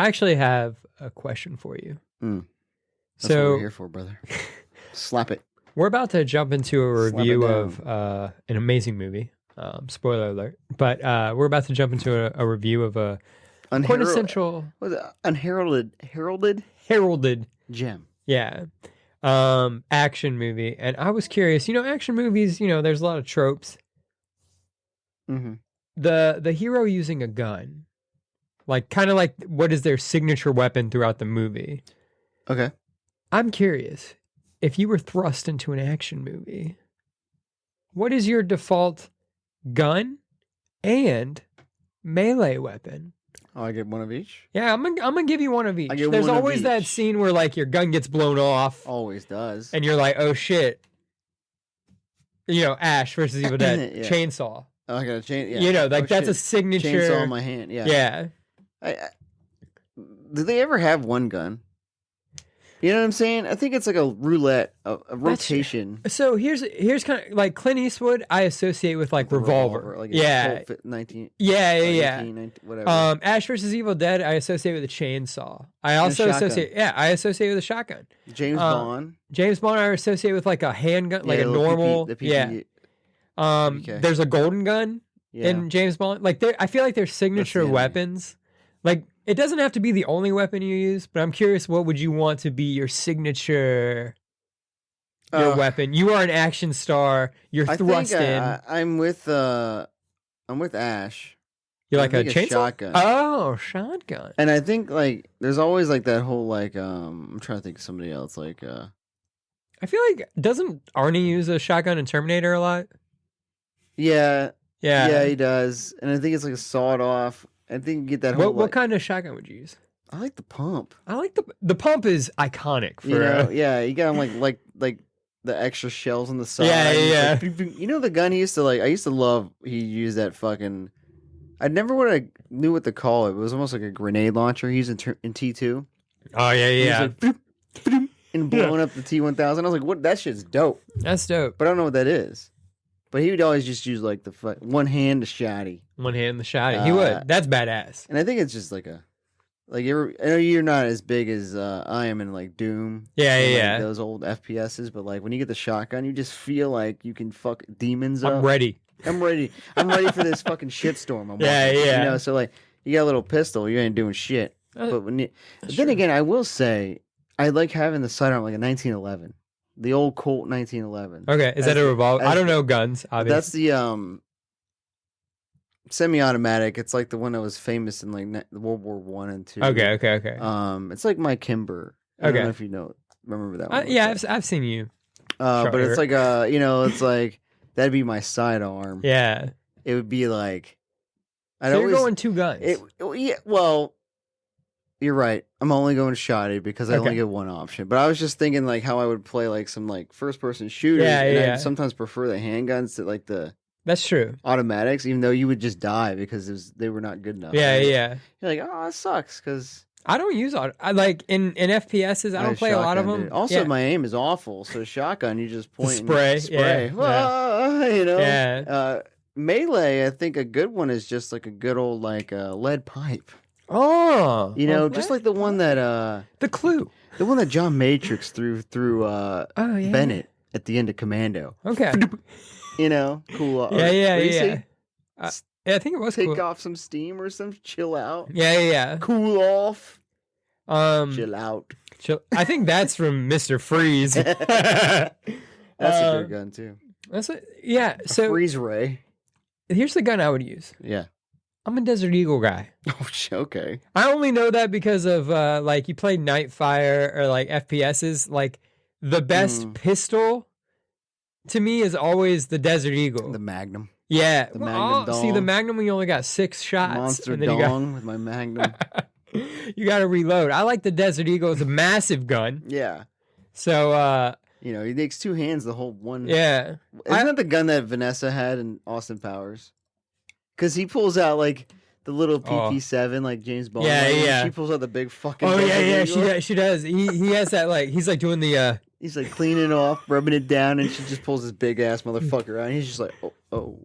I actually have a question for you. That's what we're here for, brother. Slap it. We're about to jump into a Slap it review down. of an amazing movie. Spoiler alert. But we're about to jump into a review of a quintessential... What was it? Heralded gem. Yeah. Action movie. And I was curious, action movies, there's a lot of tropes. Mm-hmm. The hero using a gun, kind of like what is their signature weapon throughout the movie. Okay. I'm curious, if you were thrust into an action movie, what is your default gun and melee weapon? Oh, I get one of each? Yeah, I'm gonna give you one of each. There's There's always that scene where your gun gets blown off. Always does. And you're like, oh shit. Ash versus Evil Dead. Yeah. Chainsaw. Oh, I got a chain. Yeah. That's a signature. Chainsaw in my hand. Yeah. Yeah. Do they ever have one gun? You know what I'm saying? I think it's like a roulette, a rotation. So here's kind of like Clint Eastwood. I associate with revolver. Like yeah. 19. Yeah. 19, whatever. Ash versus Evil Dead. I associate with a chainsaw. I also associate. Yeah, I associate with a shotgun. James Bond. James Bond. I associate with a handgun, a normal. PP, yeah. There's a golden gun in James Bond. I feel like they're signature weapons. It doesn't have to be the only weapon you use, but I'm curious, what would you want to be your signature weapon? You are an action star. You're thrust in. I'm with Ash. You're like a chainsaw? Shotgun. Oh, shotgun. And I think there's always that whole I'm trying to think of somebody else I feel like doesn't Arnie use a shotgun in Terminator a lot? Yeah, he does. And I think it's a sawed off. I think you get that whole. What kind of shotgun would you use? I like the pump. I like the pump is iconic for you got them like the extra shells on the side. Yeah. The gun he used to I used to love. He used that fucking. I never knew what to call it. It was almost like a grenade launcher. He used in T2. Oh yeah. And blowing up the T1000. I was like, what? That shit's dope. That's dope. But I don't know what that is. But he would always just use the one hand to shotty. One hand the shotty. He would. That's badass. And I think it's just I know you're not as big as I am in Doom. Yeah. Those old FPSs, but when you get the shotgun, you just feel like you can fuck demons up. I'm ready. I'm ready for this fucking shitstorm. Yeah. So you got a little pistol, you ain't doing shit. But then again, I will say I like having the sidearm like a 1911. The old Colt 1911. Okay, is that a revolver? I don't know guns, obviously. That's the semi-automatic. It's the one that was famous in World War 1 and 2. Okay. It's like my Kimber. I don't know if you remember that one. Yeah, I've seen you. But it's it's that'd be my sidearm. Yeah. It would be so you're going two guns. Well, you're right. I'm only going shotty because I only get one option. But I was just thinking how I would play some first-person shooters. And I sometimes prefer the handguns to the That's true. automatics, even though you would just die because they were not good enough. Yeah. You're like, oh, that sucks because I don't use in FPSs. I don't play a lot of them. Dude. Also, my aim is awful. So shotgun, you just point spray. And spray. Yeah. Yeah. Melee, I think a good one is just a good old lead pipe. Oh, just the one that the Clue, the one that John Matrix threw Bennett at the end of Commando. Okay, cool. Yeah. I think it was take off some steam or some chill out. Yeah. Cool off. Chill out. I think that's from Mr. Freeze. That's a good gun too. So freeze ray. Here's the gun I would use. Yeah. I'm a Desert Eagle guy. Oh, okay. I only know that because of you play Nightfire or FPSs. The best pistol to me is always the Desert Eagle. The Magnum. Yeah. The Magnum dong. See, the Magnum when you only got 6 shots. Monster and then dong with my Magnum. You got to reload. I like the Desert Eagle. It's a massive gun. Yeah. So, he takes 2 hands to hold one. Yeah. Isn't that the gun that Vanessa had in Austin Powers? Because he pulls out the little PP7 like James Bond. Yeah. She pulls out the big fucking. Oh yeah. She does. He has that he's doing the. He's cleaning off, rubbing it down, and she just pulls this big ass motherfucker out. And he's just oh. All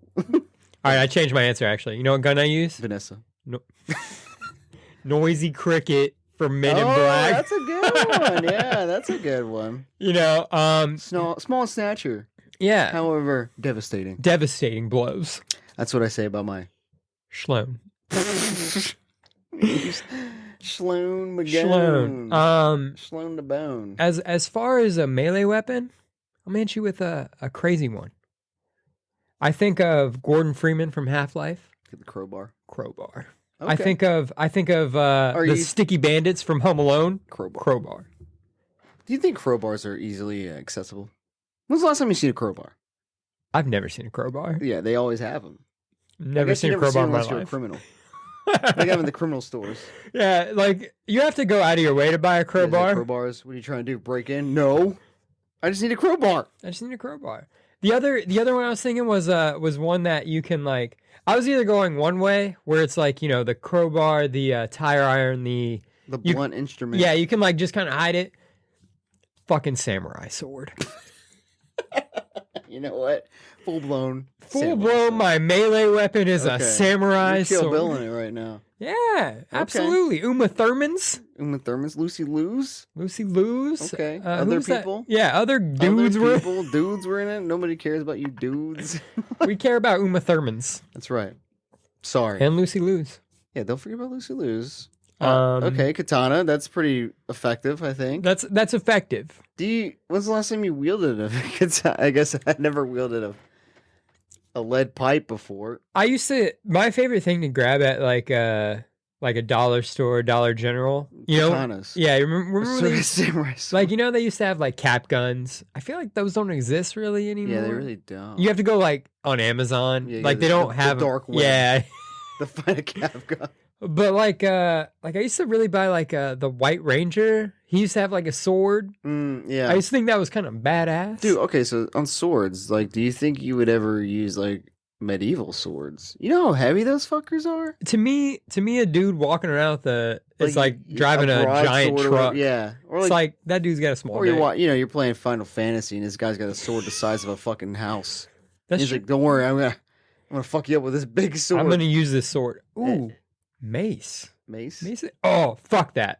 right, I changed my answer actually. You know what gun I use? Vanessa. No. Noisy Cricket from Men in Black. That's a good one. Yeah, that's a good one. You know, small stature. Yeah. However, devastating. Devastating blows. That's what I say about my Schloon. Schloon Schloon. Schloon the bone. As far as a melee weapon, I'm gonna hit you with a crazy one. I think of Gordon Freeman from Half-Life. The crowbar. Crowbar. Okay. I think of the Sticky Bandits from Home Alone. Crowbar. Do you think crowbars are easily accessible? When's the last time you seen a crowbar? I've never seen a crowbar. Yeah, they always have them. Never seen a crowbar in my life. You're a criminal. They got them in the criminal stores. Yeah, like you have to go out of your way to buy a crowbar. Yeah, crowbars. What are you trying to do? Break in? No. I just need a crowbar. The other one I was thinking was one that you can like. I was either going one way where it's like, you know, the crowbar, the tire iron, the blunt instrument. Yeah, you can like just kind of hide it. Fucking samurai sword. You know what? Full blown. My melee weapon is a samurai sword. You're Kill Bill in it right now. Yeah, absolutely. Uma Thurman's. Lucy Lou's. Okay. Other people? Yeah, other dudes Dudes were in it. Nobody cares about you dudes. We care about Uma Thurman's. That's right. Sorry. And Lucy Lou's. Yeah, don't forget about Lucy Lou's. Okay, katana. That's pretty effective, I think. That's effective. When's the last time you wielded a katana? I guess I never wielded a lead pipe before. My favorite thing to grab at like a dollar store, Dollar General. You Katanas. Know? Yeah, remember these samurai swords. Like, you know, they used to have like cap guns. I feel like those don't exist really anymore. Yeah, they really don't. You have to go like on Amazon. Yeah, like they don't have the dark web. Yeah. To find a cap gun. But like I used to really buy like the White Ranger. He used to have like a sword. Yeah. I used to think that was kind of badass. Dude, okay, so on swords, like, do you think you would ever use like medieval swords? You know how heavy those fuckers are? To me, a dude walking around with it's like driving a giant truck. Or it's like that dude's got a small. Or you're playing Final Fantasy and this guy's got a sword the size of a fucking house. That's He's like, don't worry, I'm gonna fuck you up with this big sword. I'm gonna use this sword. Ooh. Mace. Mace? Oh, fuck that.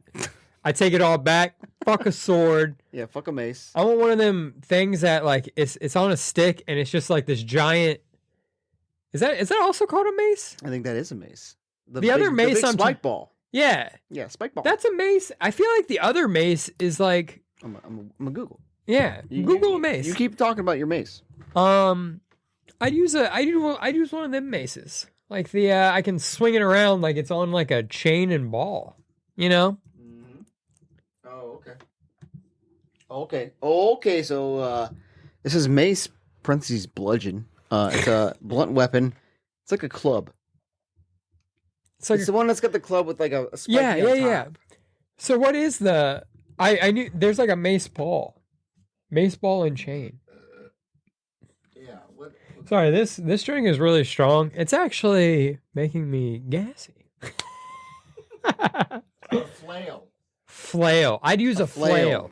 I take it all back. Fuck a sword. Yeah, fuck a mace. I want one of them things that like it's on a stick and it's just like this giant. Is that also called a mace? I think that is a mace. The other mace, the big spike ball. Yeah. Yeah, spike ball. That's a mace. I feel like the other mace is like. I'm a Google. Yeah, Google a mace. You keep talking about your mace. I'd use one of them maces. Like I can swing it around like it's on like a chain and ball, you know? Mm-hmm. Oh, okay. Okay, so this is mace, parentheses, bludgeon. It's a blunt weapon. It's like a club. It's the one that's got the club with like a spike on top. Yeah. So what is I knew there's like a mace ball and chain. Sorry, this string is really strong. It's actually making me gassy. A flail. I'd use a flail.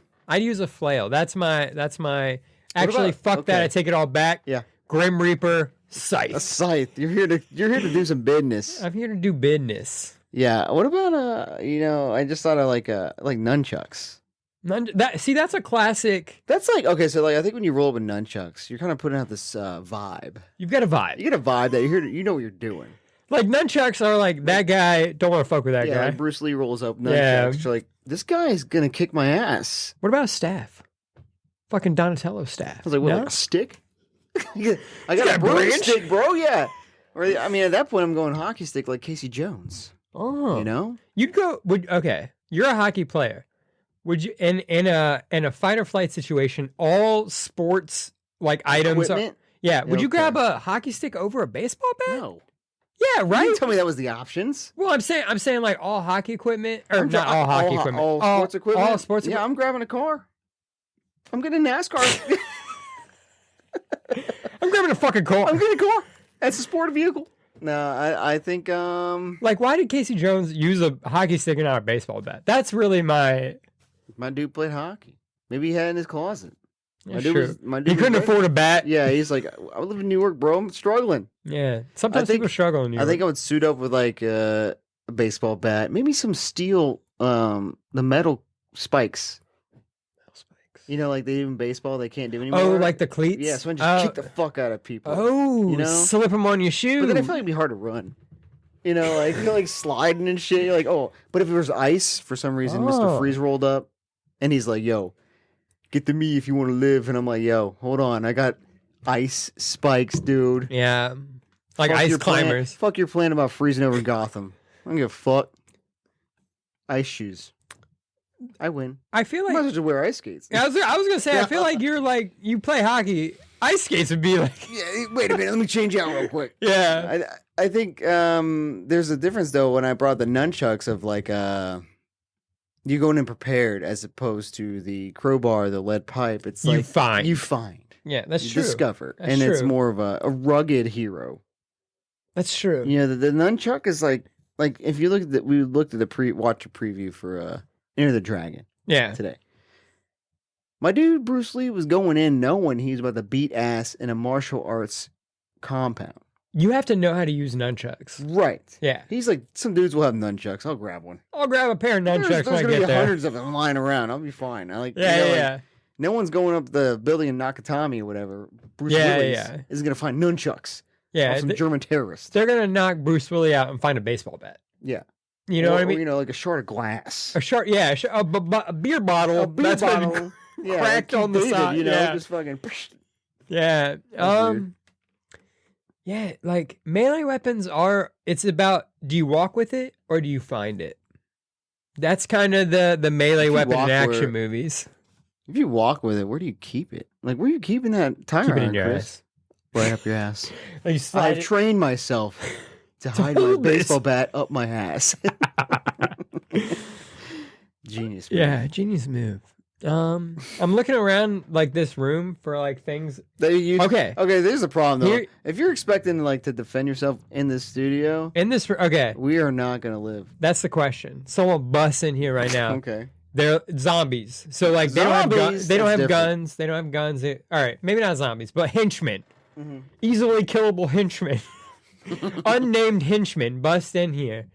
That's my. Actually, fuck that. I take it all back. Yeah. Grim Reaper scythe. A scythe. You're here to do some business. I'm here to do business. Yeah. What about I just thought of like nunchucks. That's a classic. That's like, okay, so like I think when you roll up with nunchucks, you're kind of putting out this vibe. You've got a vibe. You get a vibe that you're here to, you know what you're doing. Like nunchucks are like that guy. Don't want to fuck with that guy. Like Bruce Lee rolls up nunchucks. You're like, this guy's gonna kick my ass. What about a staff? Fucking Donatello staff. I was like, what? No? Like a stick? I got a broomstick, bro. Yeah. Or I mean, at that point, I'm going hockey stick like Casey Jones. Oh, you know, okay. You're a hockey player. Would you in a fight or flight situation, all sports like items equipment? Would you grab a hockey stick over a baseball bat? No. Yeah, right. You didn't tell me that was the options. Well, I'm saying like all hockey equipment or not all hockey equipment. All sports equipment. All sports equipment. Yeah, I'm grabbing a car. I'm getting a NASCAR. I'm grabbing a fucking car. I'm getting a car. That's a sport vehicle. No, I think like why did Casey Jones use a hockey stick and not a baseball bat? That's really my dude played hockey. Maybe he had it in his closet. My dude he couldn't afford a bat. Yeah, he's like, I live in New York, bro. I'm struggling. Yeah, sometimes people struggle in New York. I think I would suit up with like a baseball bat, maybe some steel, the metal spikes. You know, like they do in baseball, they can't do anymore. Oh, like the cleats? Yeah, so I just kick the fuck out of people. Oh, you know? Slip them on your shoe. But then I feel like it'd be hard to run. You know, like you're like sliding and shit. You're like, oh, but if it was ice for some reason, Mr. Freeze rolled up, and he's like, "Yo, get to me if you want to live." And I'm like, "Yo, hold on, I got ice spikes, dude." Yeah, like fuck ice climbers. Fuck your plan about freezing over Gotham. I don't give a fuck. Ice shoes. I win. I feel like I might as well wear ice skates. I was gonna say. I feel like you play hockey. Ice skates would be like. Yeah. Wait a minute. Let me change out real quick. Yeah. I think there's a difference though when I brought the nunchucks of like you going in prepared as opposed to the crowbar, the lead pipe. It's like you find. Yeah, that's you true. Discover, that's and true. It's more of a rugged hero. That's true. You know, the nunchuck is like if you look at we looked at the watch a preview for Enter the Dragon. Yeah. Today. My dude Bruce Lee was going in knowing he was about to beat ass in a martial arts compound. You have to know how to use nunchucks. Right. Yeah. He's like, some dudes will have nunchucks. I'll grab one. I'll grab a pair of nunchucks when I get there. Hundreds of them lying around. I'll be fine. Yeah. No one's going up the building in Nakatomi or whatever. Bruce Willis is going to find nunchucks. Yeah. Some German terrorists. They're going to knock Bruce Willis out and find a baseball bat. Yeah. You know what I mean? Or, you know, like a shard of glass. A beer bottle. That's bottle. Yeah, cracked on the side. You know, just fucking. Yeah. Yeah, like melee weapons it's about, do you walk with it or do you find it? That's kind of the melee weapon in action movies. If you walk with it, where do you keep it? Like, where are you keeping that tire? Keep it in your ass. Right up your ass. I've trained myself to hide my baseball bat up my ass. Genius move. Yeah, genius move. I'm looking around like this room for like things. Okay, there's a problem though. If you're expecting like to defend yourself in this studio, we are not gonna live. That's the question. Someone busts in here right now. Okay, they're zombies. So like they don't have guns. They don't have guns. All right, maybe not zombies, but henchmen, easily killable henchmen, unnamed henchmen bust in here.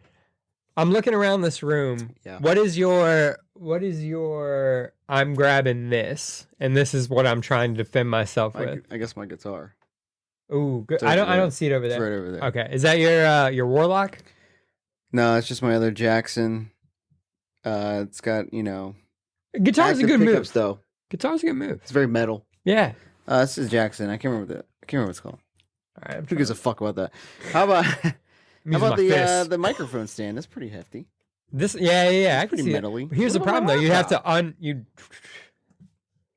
I'm looking around this room. Yeah. What is your I'm grabbing this, and this is what I'm trying to defend myself with. I guess my guitar. Ooh, good. I don't see it over there. It's right over there. Okay. Is that your warlock? No, it's just my other Jackson. It's got, you know, guitar's a good move though. Guitar's a good move. It's very metal. Yeah. This is Jackson. I can't remember what it's called. All right. Who gives a fuck about that? How about the microphone stand? That's pretty hefty. Yeah. I can pretty see metally. It. Here's the problem though. You'd have to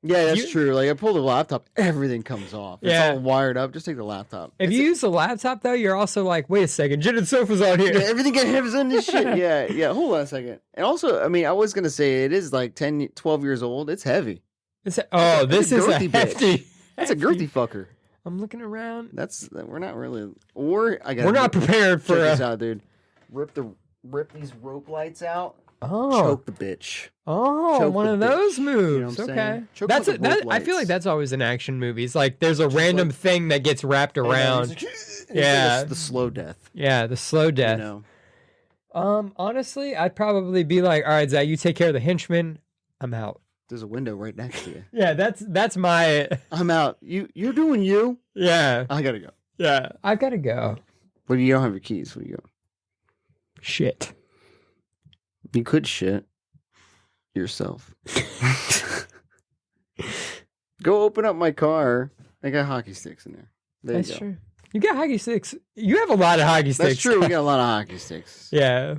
Yeah, that's true. Like I pull the laptop, everything comes off. It's all wired up. Just take the laptop. If you use the laptop though, you're also like, wait a second, Gin and Sofa's on here. Yeah, everything gets in this shit. Yeah. Hold on a second. And also, I mean, I was gonna say it is like 10, 12 years old. It's heavy. This is a hefty. That's a girthy fucker. I'm looking around. We're not really. We're not prepared for. Check this out, dude. Rip these rope lights out. Oh, choke the bitch. Oh, choke one of those moves. You know okay, that's it. I feel like that's always in action movies. Like there's a random thing that gets wrapped around. Yeah, the slow death. Yeah, the slow death. You know? Honestly, I'd probably be like, all right, Zach, you take care of the henchman. I'm out. There's a window right next to you. Yeah, that's my. I'm out. You're doing you. Yeah. I gotta go. Yeah, I've gotta go. But you don't have your keys. Where you go? Shit. You could shit yourself. Go open up my car. I got hockey sticks in there. That's true. You got hockey sticks. You have a lot of hockey sticks. That's true. We got a lot of hockey sticks. Yeah.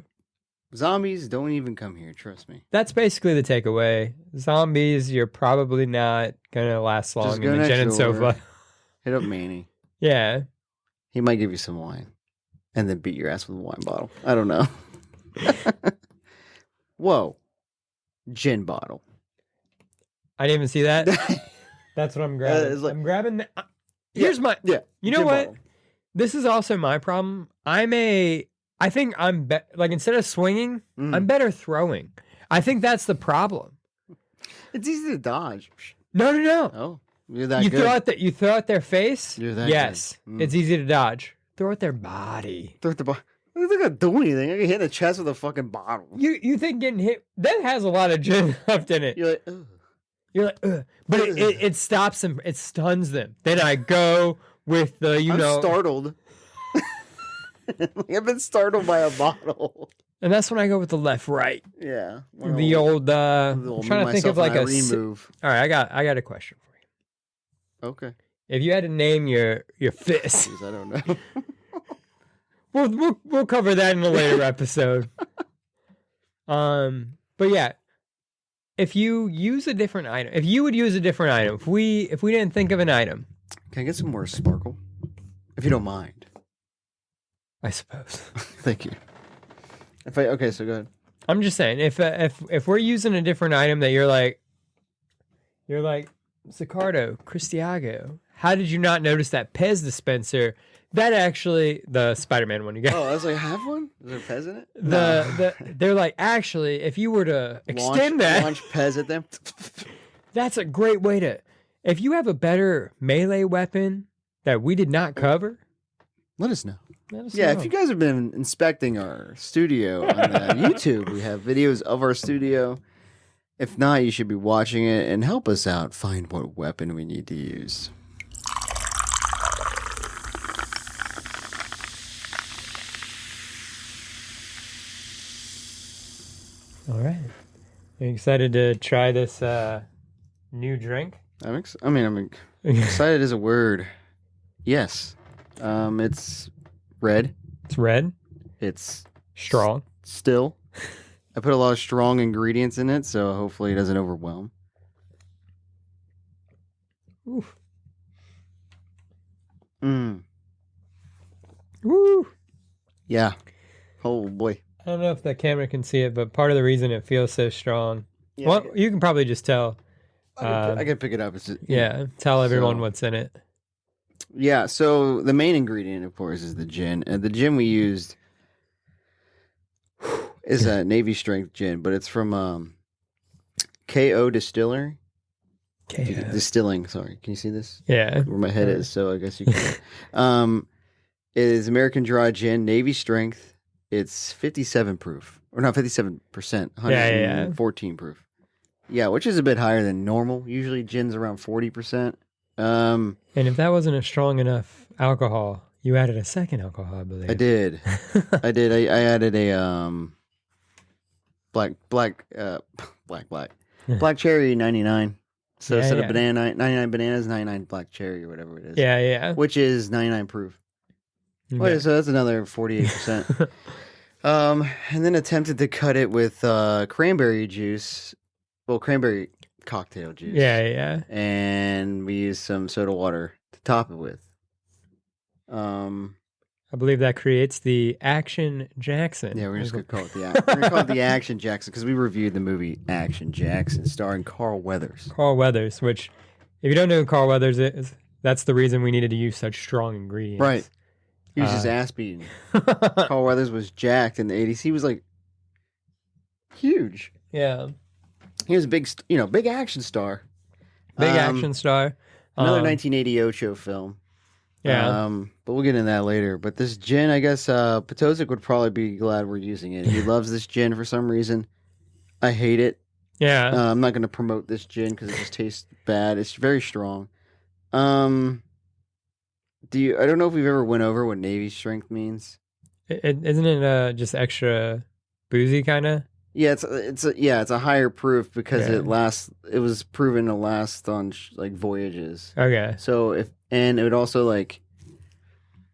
Zombies don't even come here. Trust me. That's basically the takeaway. Zombies, you're probably not gonna last long in the Gin and Sofa. Hit up Manny. Yeah. He might give you some wine, and then beat your ass with a wine bottle. I don't know. Whoa, gin bottle. I didn't even see that. That's what I'm grabbing. I'm grabbing. Here's my. Yeah. You know what? Bottle. This is also my problem. I think I'm like instead of swinging, I'm better throwing. I think that's the problem. It's easy to dodge. No. Oh, you're that good. You throw at their face. You're that yes, good. It's easy to dodge. Throw at their body. Throw at the body. It's not gonna do anything. I can hit in the chest with a fucking bottle. You think getting hit that has a lot of gin left in it. You're like, ugh. You're like, ugh. But it stops them. It stuns them. Then I go with the I'm startled. I've been startled by a bottle. And that's when I go with the left right. Yeah. The old I'm trying to think of like a move. All right, I got a question for you. Okay. If you had to name your fist, I don't know. we'll cover that in a later episode. But yeah, if you use a different item, if you would use a different item, if we didn't think of an item, can I get some more sparkle, if you don't mind? I suppose. Thank you. Okay, so go ahead. I'm just saying, if we're using a different item that you're like Sicardo, Cristiago, how did you not notice that Pez dispenser? That actually, the Spider-Man one you got. Oh, I was like, I have one? Is there Pez in it? They're like, actually, if you were to extend launch Pez at them. That's a great way to. If you have a better melee weapon that we did not cover, let us know. If you guys have been inspecting our studio on YouTube, we have videos of our studio. If not, you should be watching it and help us out find what weapon we need to use. All right. Are you excited to try this new drink? I'm excited as a word. Yes. It's red. It's red. It's strong. Still. I put a lot of strong ingredients in it, so hopefully it doesn't overwhelm. Oof. Woo. Yeah. Oh boy. I don't know if the camera can see it, but part of the reason it feels so strong. Yeah, well, you can probably just tell. I can pick it up. Tell everyone what's in it. Yeah, so the main ingredient, of course, is the gin. And the gin we used is a Navy strength gin, but it's from KO Distillery. Distilling, sorry. Can you see this? Yeah. Where my head is, so I guess you can. It is American Dry Gin, Navy strength. It's 57 proof. Or not 57%, 114 proof. Yeah, which is a bit higher than normal. Usually gin's around 40%. And if that wasn't a strong enough alcohol, you added a second alcohol, I believe. I did. I added a black cherry 99. So instead of 99 bananas, 99 black cherry or whatever it is. Yeah. Which is 99 proof. Okay. So that's another 48%. And then attempted to cut it with cranberry juice. Well, cranberry cocktail juice. Yeah. And we used some soda water to top it with. I believe that creates the Action Jackson. Yeah, we're just gonna call it the Action Jackson because we reviewed the movie Action Jackson, starring Carl Weathers. Carl Weathers, which, if you don't know who Carl Weathers is, that's the reason we needed to use such strong ingredients. Right. He was just ass beaten. Carl Weathers was jacked in the 80s. He was like huge. Yeah. He was a big action star. Big action star. Another 1980 Ocho film. Yeah. But we'll get into that later. But this gin, I guess Potozik would probably be glad we're using it. He loves this gin for some reason. I hate it. Yeah. I'm not going to promote this gin because it just tastes bad. It's very strong. I don't know if we've ever went over what Navy strength means. Isn't it just extra boozy kind of? Yeah, it's a higher proof because it was proven to last on voyages. Okay. So it would also if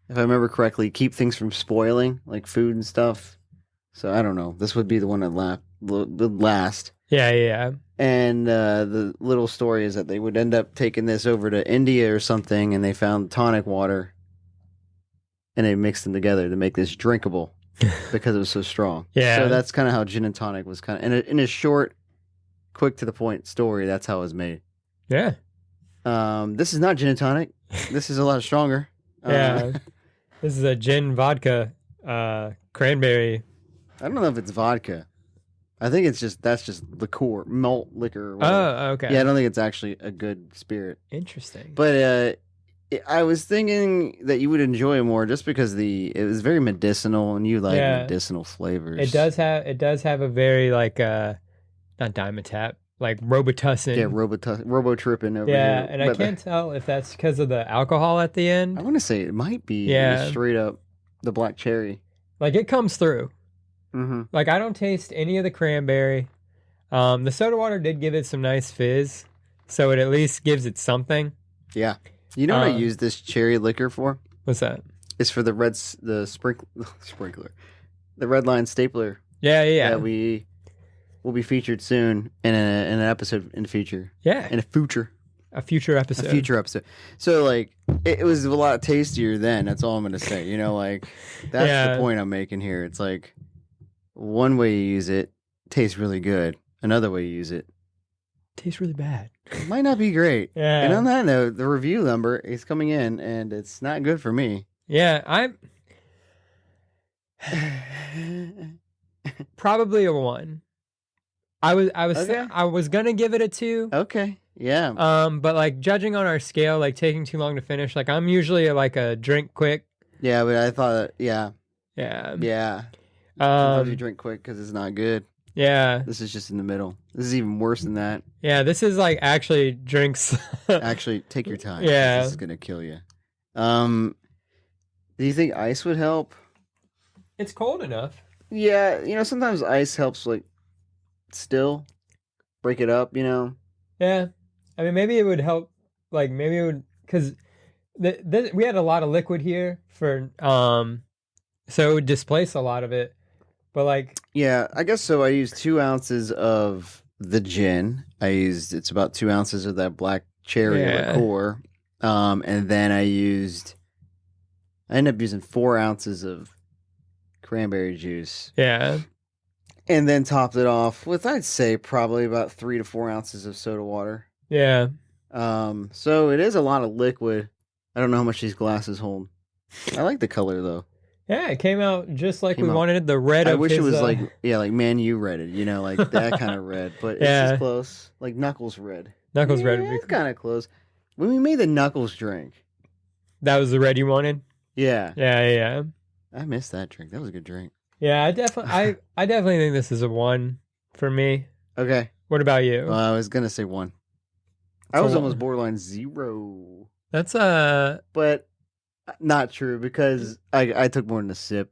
I remember correctly, keep things from spoiling, like food and stuff. So I don't know. This would be the one that would last. Yeah. And the little story is that they would end up taking this over to India or something, and they found tonic water, and they mixed them together to make this drinkable because it was so strong. Yeah. So that's kind of how gin and tonic was kind of in a short, quick to the point story. That's how it was made. Yeah. This is not gin and tonic. This is a lot stronger. Yeah. This is a gin vodka cranberry. I don't know if it's vodka. I think that's just liqueur, malt liquor. Oh, okay. Yeah, I don't think it's actually a good spirit. Interesting. But I was thinking that you would enjoy it more just because it was very medicinal and you like medicinal flavors. It does have a very like not Dimetap, like Robitussin. Yeah, Robotrippin over here. Yeah, and I can't tell if that's because of the alcohol at the end. I want to say it might be straight up the black cherry. Like it comes through. Mm-hmm. Like I don't taste any of the cranberry. The soda water did give it some nice fizz, so it at least gives it something. Yeah. You know what I use this cherry liquor for? What's that? It's for the sprinkler, the red line stapler. Yeah. That we will be featured soon in an episode in the future. Yeah. In a future episode. So like it was a lot tastier then. That's all I'm gonna say. You know, like that's the point I'm making here. It's like one way you use it tastes really good. Another way you use it tastes really bad. It might not be great. Yeah. And on that note, the review number is coming in, and it's not good for me. Yeah, I'm probably a 1. I was gonna give it a 2. Okay. Yeah. But like judging on our scale, like taking too long to finish, like I'm usually like a drink quick. Yeah, but I thought, yeah. Yeah. Sometimes you drink quick because it's not good. Yeah. This is just in the middle. This is even worse than that. Yeah, this is like actually drinks. Actually, take your time. Yeah. This is going to kill you. Do you think ice would help? It's cold enough. Yeah, you know, sometimes ice helps, like, still break it up, you know? Yeah. I mean, maybe it would help, like, maybe it would, because we had a lot of liquid here for, so it would displace a lot of it. But like, yeah, I guess so. I used 2 ounces of the gin. It's about 2 ounces of that black cherry liqueur. And then I ended up using 4 ounces of cranberry juice. Yeah. And then topped it off with, I'd say, probably about 3 to 4 ounces of soda water. Yeah. So it is a lot of liquid. I don't know how much these glasses hold. I like the color though. Yeah, it came out just like we wanted it. The red. I wish it was like Man U redded, you know, like that kind of red. But it's just close, like Knuckles red. Knuckles red. It's kind of close. When we made the Knuckles drink, that was the red you wanted. Yeah. Yeah. I missed that drink. That was a good drink. Yeah, I definitely think this is a 1 for me. Okay. What about you? I was gonna say 1. I was almost borderline 0. That's but not true because I took more than a sip.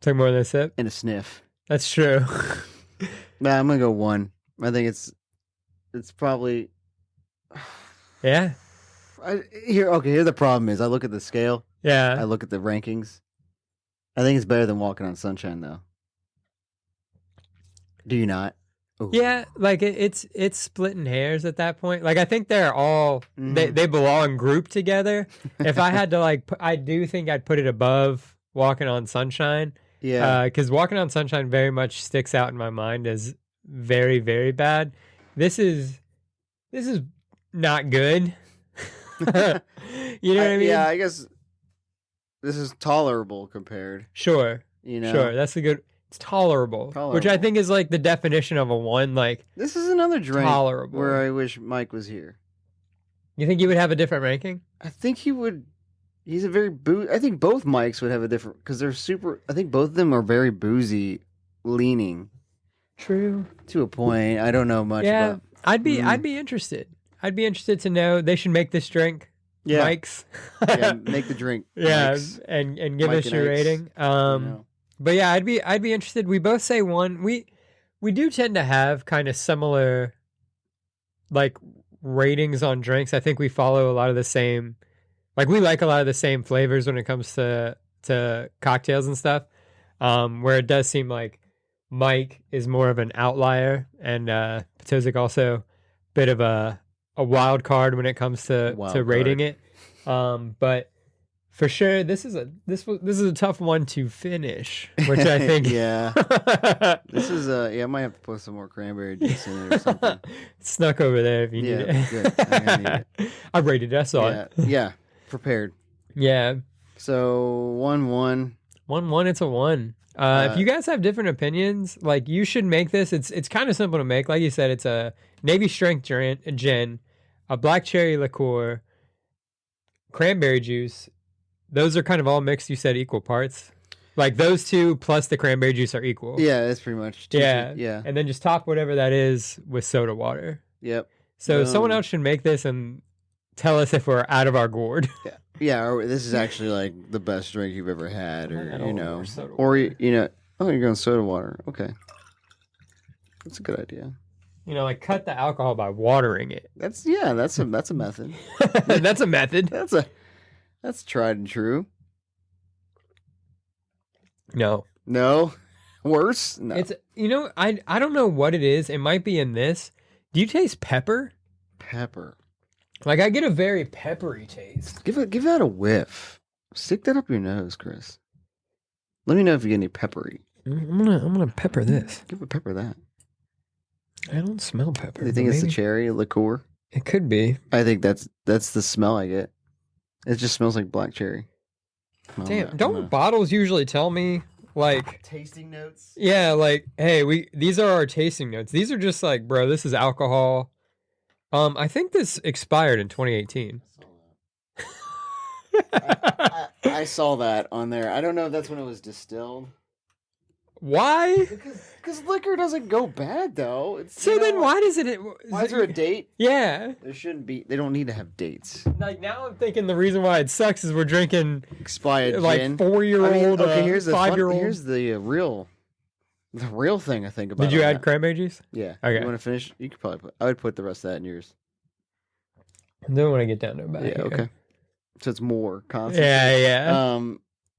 Took more than a sip? And a sniff. That's true. Nah, I'm gonna go 1. I think it's probably. Yeah. Here the problem is I look at the scale. Yeah. I look at the rankings. I think it's better than Walking on Sunshine though. Do you not? Ooh. Yeah, like it's splitting hairs at that point. Like I think they're all they belong grouped together. If I had to I do think I'd put it above Walking on Sunshine. Yeah, because Walking on Sunshine very much sticks out in my mind as very, very bad. This is not good. You know what I mean? Yeah, I guess this is tolerable compared. Sure. You know, sure. That's a good. It's tolerable, which I think is like the definition of a 1. Like this is another drink tolerable. Where I wish Mike was here. You think he would have a different ranking? I think he would. He's a very I think both Mikes would have a different because they're super. I think both of them are very boozy leaning. True. To a point. I don't know much. Yeah, about... I'd be interested. I'd be interested to know. They should make this drink. Yeah. Mike's. Yeah, make the drink. Yeah, Mike's. and give Mike us your rating. But yeah, I'd be interested. We both say 1. We do tend to have kind of similar like ratings on drinks. I think we follow a lot of the same, like we like a lot of the same flavors when it comes to cocktails and stuff. Where it does seem like Mike is more of an outlier and Patozik also a bit of a wild card when it comes to rating it. But for sure, this is a tough one to finish, which I think. Yeah. This is I might have to put some more cranberry juice in it or something. It's snuck over there if you need it. Good. I need it. I rated it. I saw it. Yeah. Prepared. Yeah. So 1-1. 1-1. It's a 1. If you guys have different opinions, like you should make this. It's kind of simple to make. Like you said, it's a Navy strength gin, a black cherry liqueur. cranberry juice, those are kind of all mixed, you said equal parts. Like those two plus the cranberry juice are equal. Yeah, that's pretty much. Yeah. And then just top whatever that is with soda water. Yep. So someone else should make this and tell us if we're out of our gourd. Yeah, or this is actually like the best drink you've ever had, or or you're going soda water. Okay, that's a good idea. Like cut the alcohol by watering it. That's a method. That's a method. That's tried and true. No. Worse. No. It's I don't know what it is. It might be in this. Do you taste pepper? Pepper. Like I get a very peppery taste. Give that a whiff. Stick that up your nose, Chris. Let me know if you get any peppery. I'm gonna pepper this. Give a pepper that. I don't smell pepper. Do you think it's the cherry liqueur? It could be. I think that's the smell I get. It just smells like black cherry. Damn, don't bottles usually tell me like tasting notes? Yeah, like, hey, these are our tasting notes. These are just like, bro, this is alcohol. I think this expired in 2018. I saw that on there. I don't know if that's when it was distilled. Why? Because liquor doesn't go bad, though. Then why does it... Why is there a date? Yeah. There shouldn't be. They don't need to have dates. Like, now I'm thinking the reason why it sucks is we're drinking... expired like, gin. 4-year-old, here's the 5-year-old. Here's the real thing I think about. Did you add cranberry juice? Yeah. Okay. You want to finish? You could probably I would put the rest of that in yours. Then when I get down to it back here. Okay. So it's more constant. Yeah.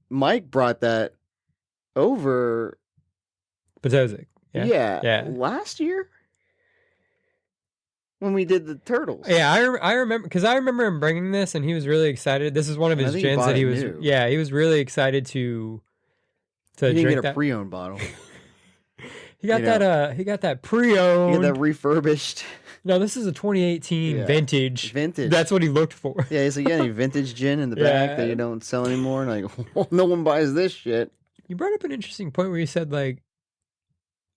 Mike brought that over... Potozic. Yeah. Last year? When we did the turtles. Yeah, I remember, because I remember him bringing this and he was really excited. This is one of his gins that he was... new. Yeah, he was really excited to he didn't drink get a pre-owned bottle. He got that pre-owned. He got that refurbished. No, this is a 2018 vintage. Vintage. That's what he looked for. Yeah, he's like, any vintage gin in the back that you don't sell anymore? And like, well, no one buys this shit. You brought up an interesting point where you said, like,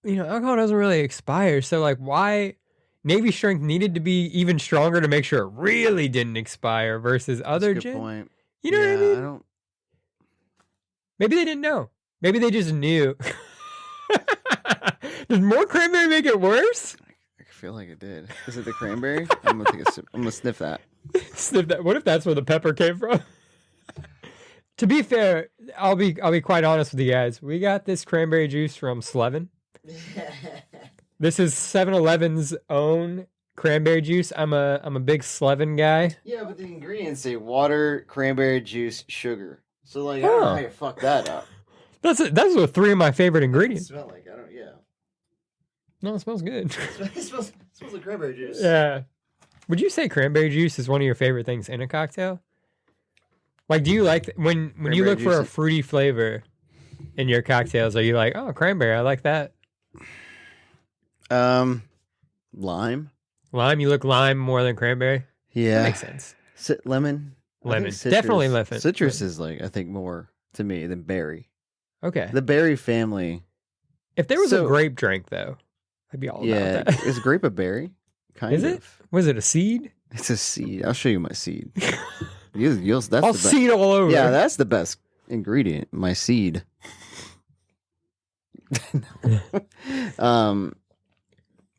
alcohol doesn't really expire. So, like, why Navy Strength needed to be even stronger to make sure it really didn't expire versus other gin? Good point. You know what I mean? I don't... Maybe they didn't know. Maybe they just knew. Did more cranberry make it worse? I feel like it did. Is it the cranberry? I'm gonna take a sip. I'm gonna sniff that. Sniff that. What if that's where the pepper came from? To be fair, I'll be quite honest with you guys. We got this cranberry juice from Slevin. This is 7-Eleven's own cranberry juice. I'm a big Slevin guy. Yeah, but the ingredients say water, cranberry juice, sugar. So like, I don't know how you fuck that up. That's what 3 of my favorite ingredients. Smell like No, it smells good. It smells like cranberry juice. Yeah. Would you say cranberry juice is one of your favorite things in a cocktail? Like, do you like when you look for a fruity flavor in your cocktails? Are you like, oh, cranberry? I like that. Lime. Lime. You look lime more than cranberry. Yeah, that makes sense. Lemon. Lemon. Definitely lemon. Citrus is like, I think, more to me than berry. Okay. The berry family. If there was a grape drink, though, I'd be all about that. Is grape a berry? Is it? Was it a seed? It's a seed. I'll show you my seed. I'll seed all over. Yeah, that's the best ingredient. My seed.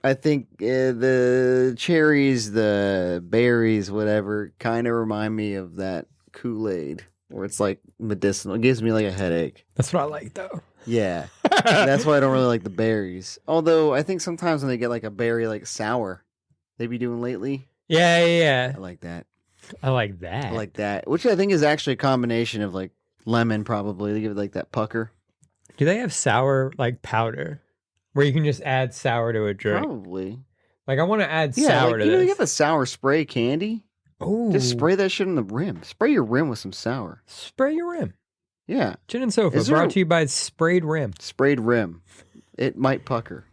I think the cherries, the berries, whatever, kind of remind me of that Kool-Aid, where it's like medicinal. It gives me like a headache. That's what I like, though. Yeah, that's why I don't really like the berries. Although I think sometimes when they get like a berry like sour, they be doing lately. Yeah. I like that. I like that. Which I think is actually a combination of like lemon, probably. They give it like that pucker. Do they have sour like powder where you can just add sour to a drink? Probably. Like I want to add sour to this. You have a sour spray candy. Oh, just spray that shit on the rim. Spray your rim with some sour. Spray your rim. Yeah. Gin and Sofa brought to you by Sprayed Rim. Sprayed Rim. It might pucker.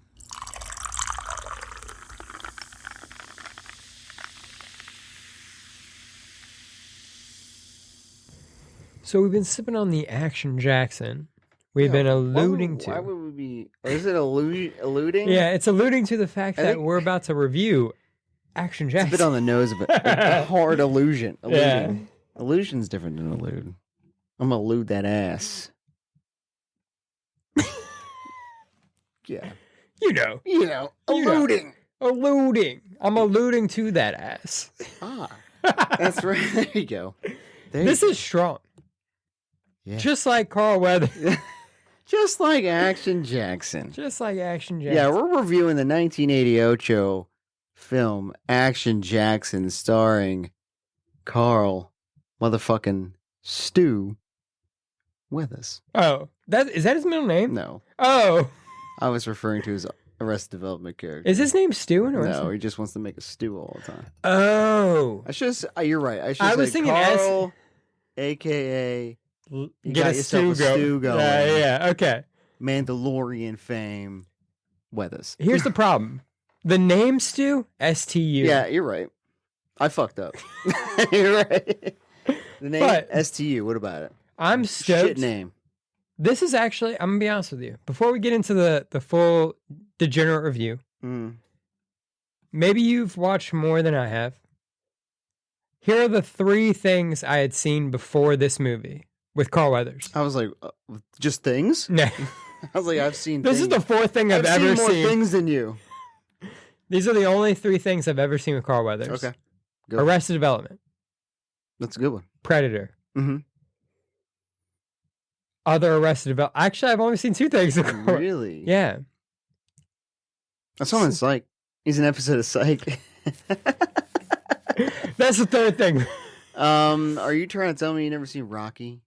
So we've been sipping on the Action Jackson. We've been alluding to. Why would we be? Is it alluding? Yeah, it's alluding to the fact that we're about to review Action Jackson. It's a bit on the nose of it. A hard illusion. Yeah. Illusion's different than elude. I'm gonna elude that ass. Yeah. You know. Eluding. Alluding. I'm alluding to that ass. That's right. There you go. This is strong. Yeah. Just like Carl Weathers. Just like Action Jackson. Just like Action Jackson. Yeah, we're reviewing the 1988 film Action Jackson starring Carl motherfucking Stu Weathers. Oh, is that his middle name? No. Oh. I was referring to his Arrested Development character. Is his name Stu? No, he just wants to make a stew all the time. Oh. I should. You're right. I was say thinking Carl, a.k.a. Get a stew going. Yeah, okay. Mandalorian fame, Weathers. Here's the problem. The name Stu, S-T-U. Yeah, you're right. I fucked up. You're right. The name S-T-U. What about it? I'm stoked. Shit name. This is actually, I'm going to be honest with you. Before we get into the full Degenerate review, maybe you've watched more than I have. Here are the 3 things I had seen before this movie with Carl Weathers. I was like, just things? No. I was like, I've seen This things. is the 4th thing I've ever seen. seen. More things than you. These are the only 3 things I've ever seen with Carl Weathers. Okay. Good. Arrested Development. That's a good one. Predator. Mm-hmm. Other Arrested Development. Actually, I've only seen 2 things with Carl. Really? Yeah. I saw him in Psych. He's an episode of Psych. That's the 3rd thing. Are you trying to tell me you never seen Rocky?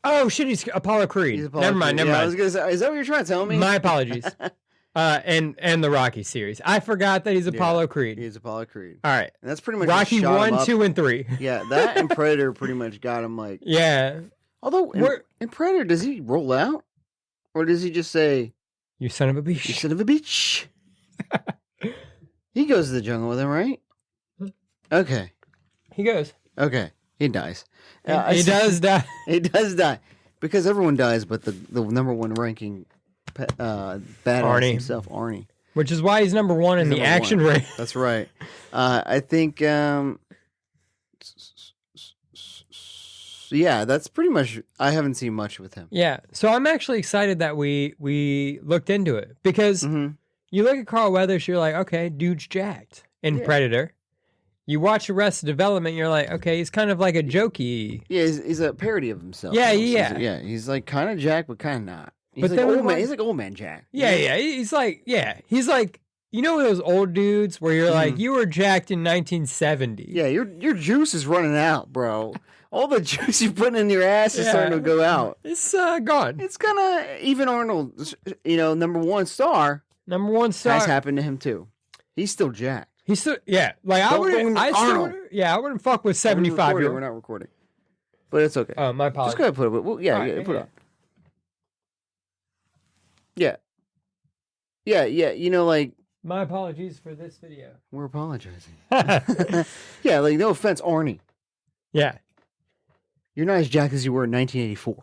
Oh shit, he's Apollo Creed. Never mind. I was gonna say, is that what you're trying to tell me? My apologies. And the Rocky series. I forgot that he's Apollo Creed. He's Apollo Creed. All right. And that's pretty much Rocky shot 1, him up. 2, and 3. Yeah, that and Predator pretty much got him like. Yeah. Although in Predator, does he roll out, or does he just say, "You son of a bitch"? You son of a bitch. He goes to the jungle with him, right? Okay. He goes. Okay. He dies. He does die. He does die. Because everyone dies, but the number 1 ranking badass Arnie. himself, Arnie. Which is why he's number 1 in the action race. That's right. I think, yeah, that's pretty much, I haven't seen much with him. Yeah. So I'm actually excited that we looked into it. Because you look at Carl Weathers, you're like, okay, dude's jacked in Predator. You watch Arrested Development, you're like, okay, he's kind of like a jokey. Yeah, he's a parody of himself. Yeah, almost. Yeah. He's like kind of Jack, but kind of not. He's like old man. He's like old man Jack. Yeah. He's like, you know those old dudes where you're like, you were jacked in 1970. Yeah, your juice is running out, bro. All the juice you're putting in your ass is starting to go out. It's gone. It's gonna, even Arnold, number 1 star. Number 1 star has happened to him too. He's still jacked. He's still, like I wouldn't fuck with 75-year-old. We're not recording, but it's okay. Oh, my apologies. Just go ahead and put it. Well, put it on. Yeah. Like. My apologies for this video. We're apologizing. Yeah, like no offense, Arnie. Yeah. You're not as jacked as you were in 1984.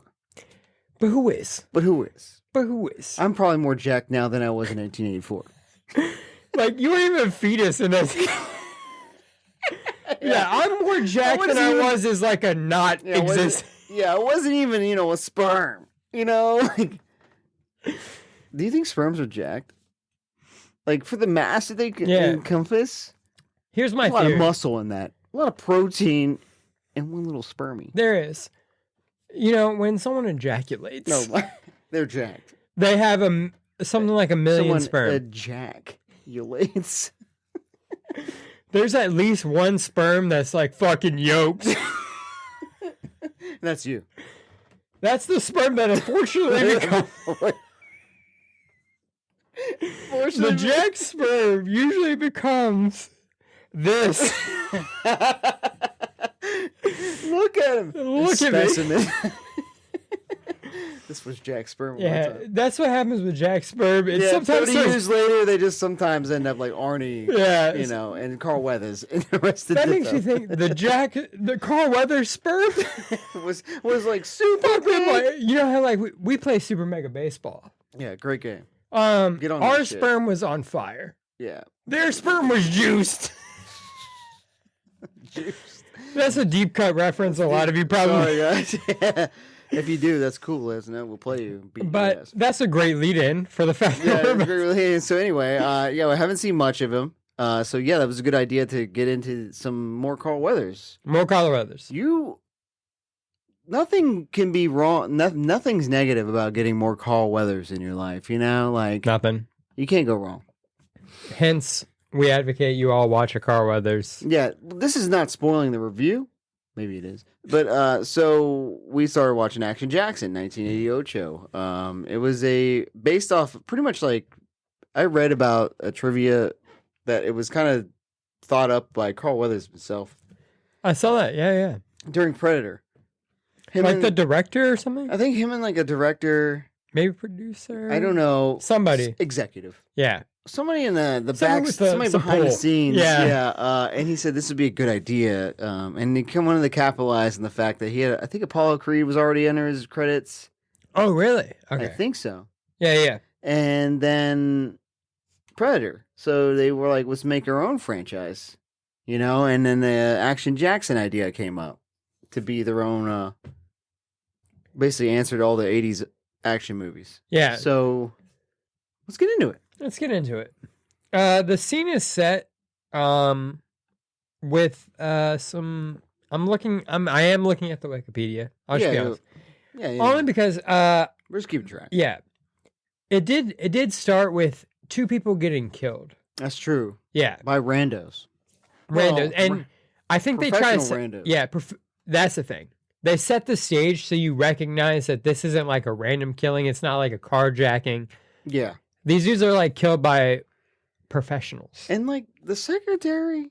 But who is? I'm probably more jacked now than I was in 1984. Like, you weren't even a fetus in this. Yeah, I'm more jacked than I was as like a not existent. Yeah, it wasn't even, a sperm. Like, do you think sperms are jacked? Like, for the mass that they encompass? Here's my theory. A lot of muscle in that. A lot of protein and one little spermie. There is. When someone ejaculates. No, they're jacked. They have something like 1 million sperm. Ejaculates. There's at least 1 sperm that's like fucking yoked. That's you. That's the sperm that unfortunately becomes. The jack sperm usually becomes this. Look at him. Look at me. This was Jack Sperm. Yeah, that's what happens with Jack Sperm. And sometimes 30 years later, they just sometimes end up like Arnie. Yeah, and Carl Weathers and the rest of that makes you think the Carl Weathers sperm was like super big. You know how like we play Super Mega Baseball. Yeah, great game. Get on our sperm was on fire. Yeah, their sperm was juiced. Juiced. That's a deep cut reference. A lot of you probably. Sorry, guys. Yeah. If you do, that's cool. Let us know. We'll play you. But that's a great lead-in for the fact. Yeah, it's a great lead-in. So anyway, yeah, we haven't seen much of him. So yeah, that was a good idea to get into some more Carl Weathers. More Carl Weathers. Nothing can be wrong. Nothing's negative about getting more Carl Weathers in your life. You know, like nothing. You can't go wrong. Hence, we advocate you all watch a Carl Weathers. Yeah, this is not spoiling the review. Maybe it is. But so we started watching Action Jackson, 1988. It was based off pretty much like I read about a trivia that it was kind of thought up by Carl Weathers himself. I saw that. Yeah. During Predator. The director or something? I think him and like a director. Maybe producer? I don't know. Somebody. Executive. Yeah. Somebody in the back, somebody behind the scenes. Yeah. And he said this would be a good idea. And he wanted to capitalize on the fact that he had, I think Apollo Creed was already under his credits. Oh, really? Okay. I think so. Yeah. And then Predator. So they were like, let's make our own franchise. You know, and then the Action Jackson idea came up to be their own, basically answered all the 80s action movies. Yeah. So let's get into it. The scene is set with some I am looking at the Wikipedia. I'll just be honest. Yeah. Only because we're just keeping track. Yeah. It did start with two people getting killed. That's true. Yeah. By randos. And I think they try to randos. Yeah, that's the thing. They set the stage so you recognize that this isn't like a random killing. It's not like a carjacking. Yeah. These dudes are like killed by professionals. And like the secretary,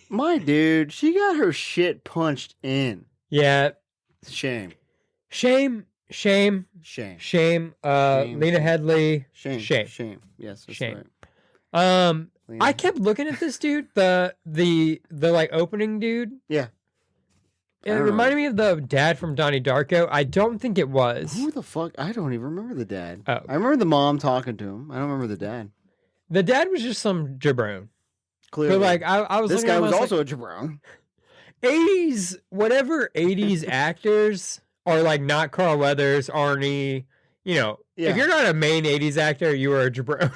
my dude, she got her shit punched in. Yeah. Shame. Lena Headley. Shame. Yes, that's shame. right. I kept looking at this dude, the like opening dude. Yeah. It reminded me of the dad from Donnie Darko. I don't think it was. Who the fuck? I don't even remember the dad. Oh. I remember the mom talking to him. I don't remember the dad. The dad was just some jabron. Clearly. But like I was this guy was also like, a jabron. 80s, whatever 80s actors are like not Carl Weathers, Arnie, you know. Yeah. If you're not a main 80s actor, you are a jabron.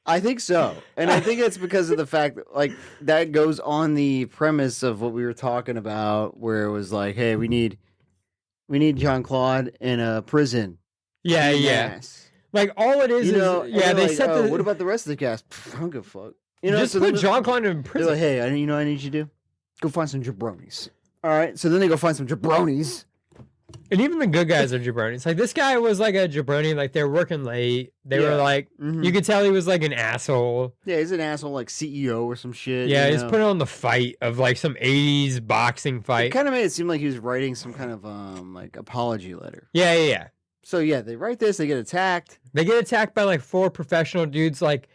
I think so. And I think it's because of the fact that, like, that goes on the premise of what we were talking about, where it was like, hey, we need Jean-Claude in a prison. Yeah. Yes. Like, all it is they like, said what about the rest of the cast? I don't give a fuck. You know, just put Jean-Claude in prison. Like, hey, I need you to do? Go find some jabronis. All right, so then they go find some jabronis. And even the good guys are jabronis. Like, this guy was like a jabroni. Like, they were working late. They were like, you could tell he was like an asshole. Yeah, he's an asshole, like CEO or some shit. Yeah, he's putting on the fight of like some 80s boxing fight. It kind of made it seem like he was writing some kind of like apology letter. Yeah. So yeah, they write this, they get attacked. They get attacked by like 4 professional dudes. Like,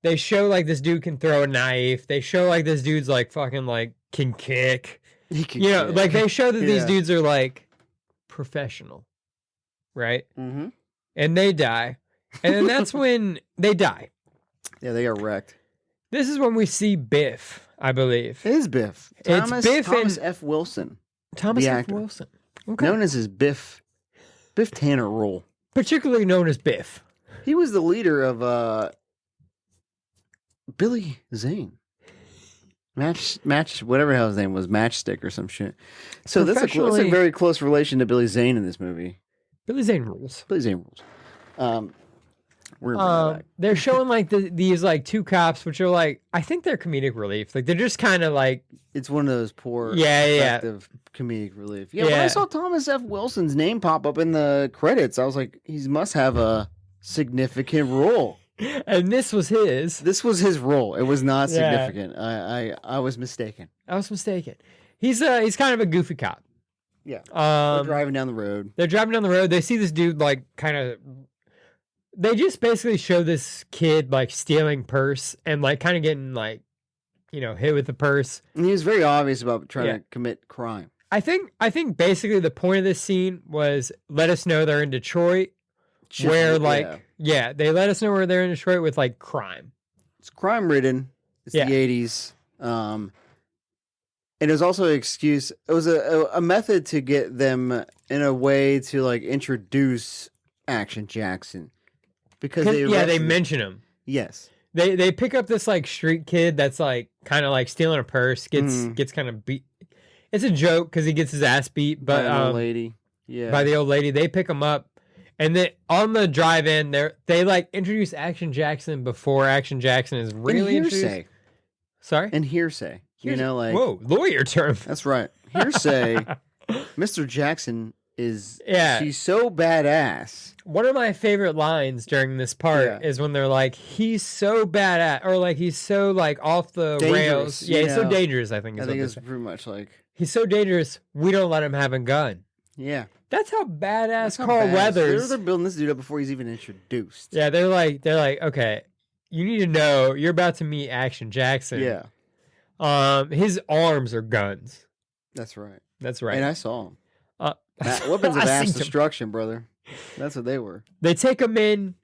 they show like this dude can throw a knife. They show like this dude's like fucking like can kick. He can kick. Like they show that these dudes are like professional, right? Mm-hmm. And they die, and then that's when they die. Yeah, they got wrecked. This is when we see Biff, I believe. It is Biff. Thomas F. Wilson. Thomas F. Wilson. Okay. Known as his Biff Tanner role. Particularly known as Biff. He was the leader of Billy Zane. Match, whatever the hell his name was, Matchstick or some shit. So that's a very close relation to Billy Zane in this movie. Billy Zane rules. They're showing like these like 2 cops, which are like, I think they're comedic relief. Like they're just kind of like, it's one of those poor, effective comedic relief. Yeah, when I saw Thomas F. Wilson's name pop up in the credits, I was like, he must have a significant role. And this was his. This was his role. It was not significant. I was mistaken. He's kind of a goofy cop. Yeah. They're driving down the road. They see this dude like kind of. They just basically show this kid like stealing purse and like kind of getting like, you know, hit with the purse. And he was very obvious about trying to commit crime. I think basically the point of this scene was let us know they're in Detroit. Where they let us know where they're in Detroit with like crime. It's crime ridden. It's the 80s. And it was also an excuse. It was a method to get them in a way to like introduce Action Jackson because they mention him. Yes, they pick up this like street kid that's like kind of like stealing a purse, gets kind of beat. It's a joke because he gets his ass beat, but by an old lady. Yeah, by the old lady. They pick him up, and then on the drive-in, they like introduce Action Jackson before Action Jackson is really introduced. Sorry, and hearsay. You know, like whoa, lawyer term. That's right. Hearsay. Mr. Jackson she's so badass. One of my favorite lines during this part is when they're like, he's so badass, or like he's so like off the rails. Yeah, he's so dangerous, I think it's pretty much like he's so dangerous, we don't let him have a gun. Yeah. That's how badass Carl Weathers. They're building this dude up before he's even introduced. Yeah, they're like, okay, you need to know you're about to meet Action Jackson. Yeah. His arms are guns. That's right. That's right. And I saw him. Weapons of mass destruction, brother. That's what they were. They take him in.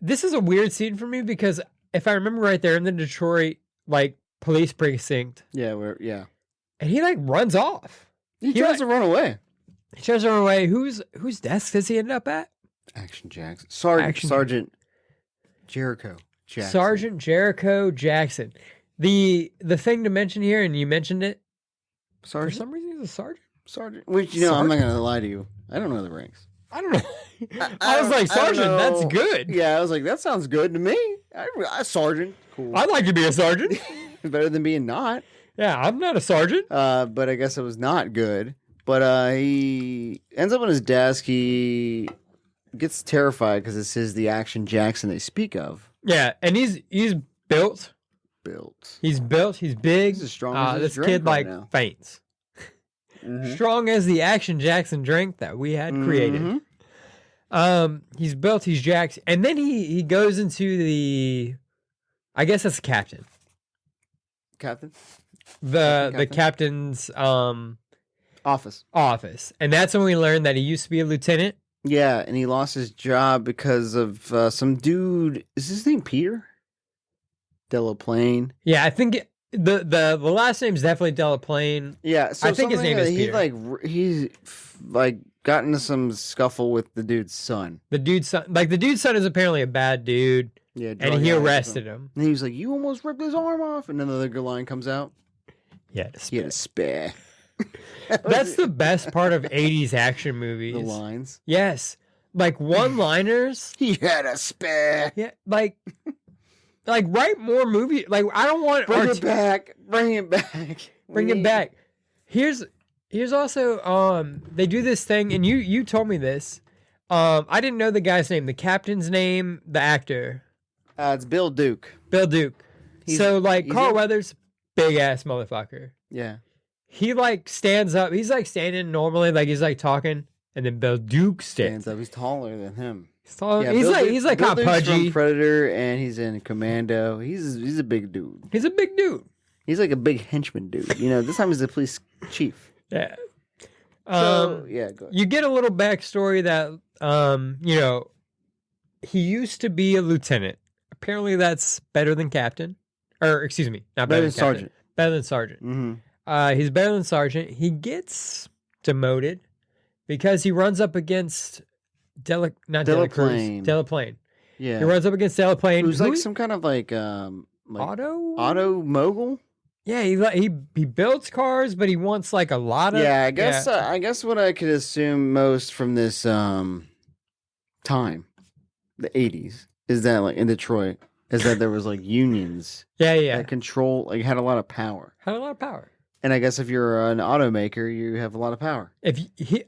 This is a weird scene for me because if I remember right, they're in the Detroit like police precinct. Yeah, and he like runs off. He tries to run away. He tries to run away. Whose desk does he end up at? Action Jackson. Sergeant Jericho Jackson. Sergeant Jericho Jackson. The thing to mention here, and you mentioned it. Sergeant? For some reason, he's a sergeant. Sergeant. Which, I'm not going to lie to you. I don't know the ranks. I don't know. I was like, Sergeant, that's good. Yeah, I was like, that sounds good to me. Sergeant. Cool. I'd like to be a sergeant. Better than being not. Yeah, I'm not a sergeant. But I guess it was not good. But he ends up on his desk. He gets terrified because this is the Action Jackson they speak of. Yeah, and he's built. He's built. He's big. He's as strong as this kid right now. faints. Mm-hmm. Strong as the Action Jackson drink that we had created. He's built. He's jacked, and then he goes into the. I guess that's the captain. Captain. The captain's office, and that's when we learned that he used to be a lieutenant. Yeah, and he lost his job because of some dude. Is his name Peter? Delaplane. Yeah, I think the last name is definitely Delaplane. Yeah, so I think his name is Peter. He's got into some scuffle with the dude's son. The dude's son is apparently a bad dude. Yeah, and he arrested him. And he was like, "You almost ripped his arm off." And then the other line comes out. Yeah, he had a spare. That's the best part of 80s action movies. The lines. Yes, like one-liners. He had a spare. Yeah, like write more movies. Like I don't want bring it back. Bring it back. Here's also they do this thing, and you told me this. I didn't know the guy's name, the captain's name, the actor. It's Bill Duke. Carl Weathers, big ass motherfucker. Yeah. He like stands up. He's like standing normally, like he's like talking, and then Bill Duke stands up. He's taller than him. He's taller. Yeah, he's like kind of pudgy. From Predator, and he's in Commando. He's a big dude. He's a big dude. He's like a big henchman dude. This time he's the police chief. Yeah. Go ahead. You get a little backstory that he used to be a lieutenant. Apparently, that's better than captain. Or excuse me, not better than sergeant. Better than sergeant. Mm-hmm. He's better than sergeant. He gets demoted because he runs up against Delaplane. Yeah, he runs up against Delaplane, who's like some kind of like auto mogul. Yeah, he builds cars, but he wants like a lot of. Yeah, I guess what I could assume most from this time, the 80s, is that like in Detroit, is that there was like unions. Yeah. That had a lot of power. And I guess if you're an automaker, you have a lot of power.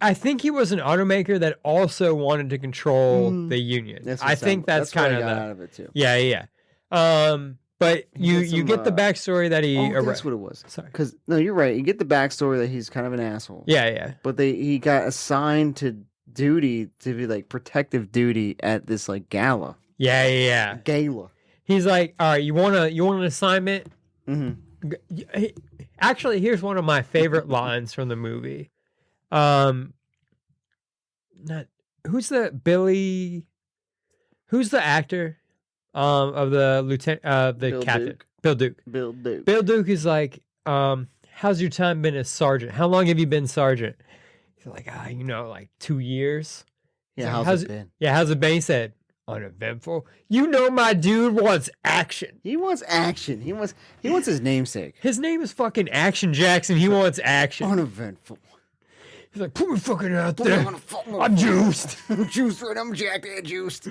I think he was an automaker that also wanted to control the union. I think that's kind of out of it too. Yeah. But you get the backstory that he. That's what it was. Sorry, because no, you're right. You get the backstory that he's kind of an asshole. Yeah. But he got assigned to duty to be like protective duty at this like gala. Yeah. Gala. He's like, all right, you want an assignment? Mm-hmm. Actually, here's one of my favorite lines from the movie. Who's the actor? Of the lieutenant, the Bill captain, Duke. Bill Duke. Bill Duke. Bill Duke is like, how's your time been as sergeant? How long have you been sergeant? He's like, like 2 years. Yeah, like, how's it been? Yeah, how's it been? He said, uneventful. My dude wants action. He wants action. He wants his namesake. His name is fucking Action Jackson. He wants action. Uneventful. He's like, put me fucking out there. I'm juiced. I'm juiced, right? I'm jacked and juiced.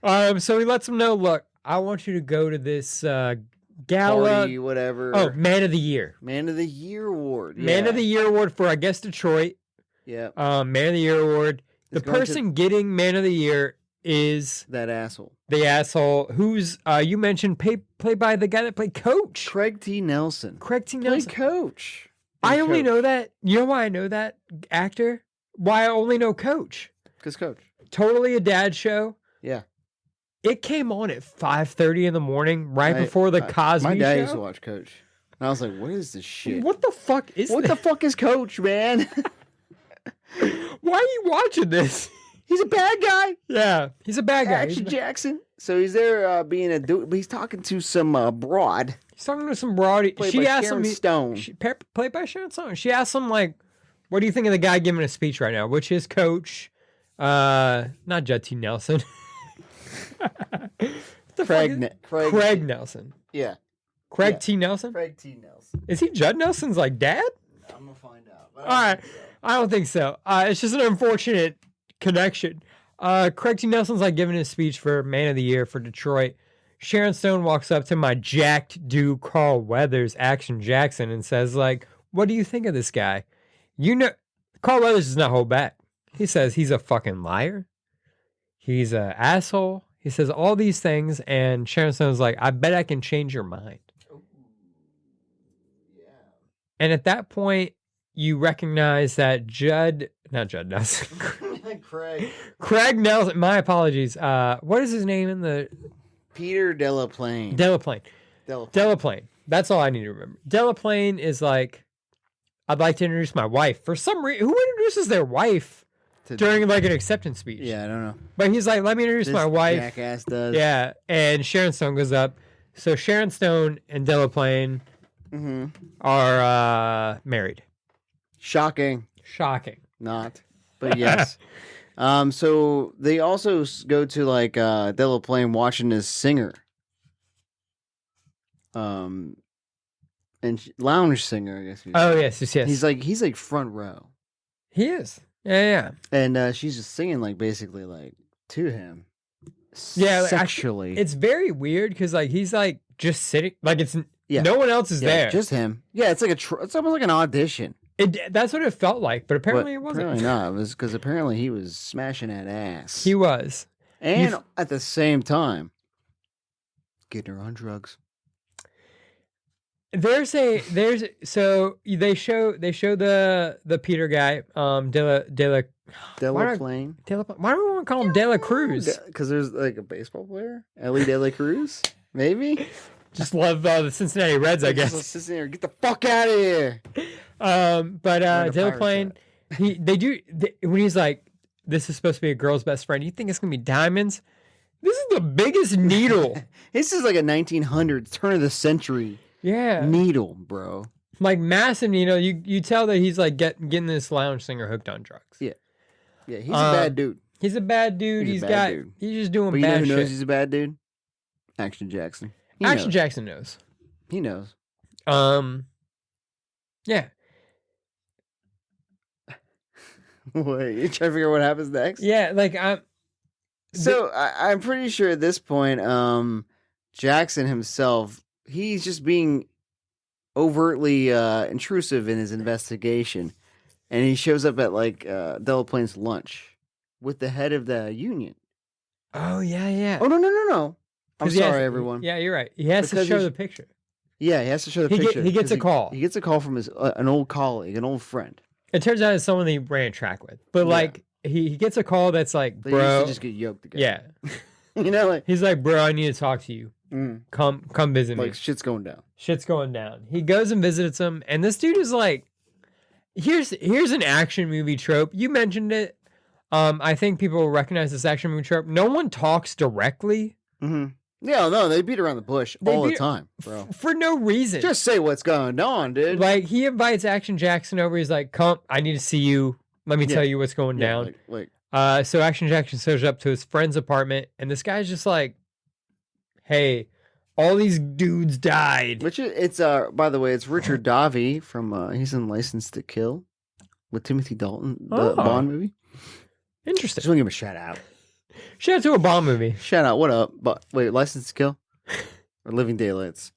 So he lets him know, look, I want you to go to this gala. Party, whatever. Oh, Man of the Year. Man of the Year award. Yeah. Man of the Year award for, I guess, Detroit. Yeah. Man of the Year award. The person getting Man of the Year is that asshole. The asshole who's you mentioned played by the guy that played Coach. Craig T. Nelson. Craig T. Nelson. Played Coach. I only know that. You know why I know that actor? Why I only know Coach? Because Coach. Totally a dad show. Yeah. It came on at 5:30 in the morning, right before the Cosby Show. My dad show. used to watch Coach. And I was like, what is this shit? What the fuck is What the fuck is Coach, man? Why are you watching this? He's a bad guy. Yeah, he's a bad guy. Action Jackson. So he's there being a dude. He's talking to some broad. He's talking to some broad. She asked Sharon Stone. Played by Sharon Stone. She asked him, like, what do you think of the guy giving a speech right now? Which is Coach, not Judd T. Nelson. Craig Nelson. Yeah. Craig T. Nelson? Craig T. Nelson. Is he Judd Nelson's, like, dad? I'm going to find out. All right. I don't think so. It's just an unfortunate connection. Craig T. Nelson's, like, giving his speech for Man of the Year for Detroit. Sharon Stone walks up to my jacked dude Carl Weathers, Action Jackson, and says, like, what do you think of this guy? Carl Weathers does not hold back. He says he's a fucking liar. He's an asshole. He says all these things, and Sharon Stone's like, I bet I can change your mind. Yeah. And at that point, you recognize that not Judd Nelson. Craig Nelson, my apologies. What is his name in the... Peter Delaplane. Delaplane. That's all I need to remember. Delaplane is like, I'd like to introduce my wife. For some reason, who introduces their wife during like an acceptance speech? Yeah, I don't know. But he's like, let me introduce my wife. Jackass does. Yeah, and Sharon Stone goes up. So Sharon Stone and Delaplane are married. Shocking. Not. But yes. So they also go to like Delaplane watching his singer. And lounge singer, I guess. Yes. He's like front row. He is. Yeah. And she's just singing like basically like to him. Yeah, sexually. It's very weird because like he's like just sitting, like it's no one else is there, just him. Yeah, it's like it's almost like an audition. That's what it felt like, but apparently it wasn't. Apparently not. It was because apparently he was smashing that ass. He was, and at the same time, getting her on drugs. So they show the Peter guy, Delaplane. Why do we want to call him De La Cruz? Because there's like a baseball player, Ellie De La Cruz, maybe. Just love the Cincinnati Reds, I guess. Cincinnati, get the fuck out of here. But Delaplane, when he's like, this is supposed to be a girl's best friend. You think it's gonna be diamonds? This is the biggest needle. This is like a 1900s turn of the century. Yeah, needle, bro. Like massive needle. You tell that he's like getting this lounge singer hooked on drugs. Yeah, he's a bad dude. He's a bad dude. He's just doing but bad shit. You know who knows he's a bad dude? Action Jackson. Jackson knows. He knows. Yeah. Wait, you trying to figure out what happens next? Yeah, like I'm pretty sure at this point, Jackson himself, he's just being overtly intrusive in his investigation, and he shows up at like Delaplane's lunch with the head of the union. Oh yeah. Oh no. I'm sorry, everyone. Yeah, you're right. He has to show the picture. Yeah, he has to show the picture. He gets a call. He gets a call from an old colleague, an old friend. It turns out it's someone he ran track with, but like he gets a call that's like, they bro, used to just get yoked together. Yeah, you know, like he's like, bro, I need to talk to you. Come visit me. Like shit's going down. He goes and visits him, and this dude is like, here's an action movie trope. You mentioned it. I think people will recognize this action movie trope. No one talks directly. Yeah, no, they beat around the bush all the time, bro. For no reason. Just say what's going on, dude. Like, he invites Action Jackson over. He's like, come, I need to see you. Let me tell you what's going down. So Action Jackson shows up to his friend's apartment, and this guy's just like, hey, all these dudes died. It's by the way, it's Richard Davi from he's in License to Kill with Timothy Dalton, the Bond movie. Interesting. Just want to give him a shout out. Shout out to a Bond movie. Shout out, what up? Wait, License to Kill? Or Living Daylights?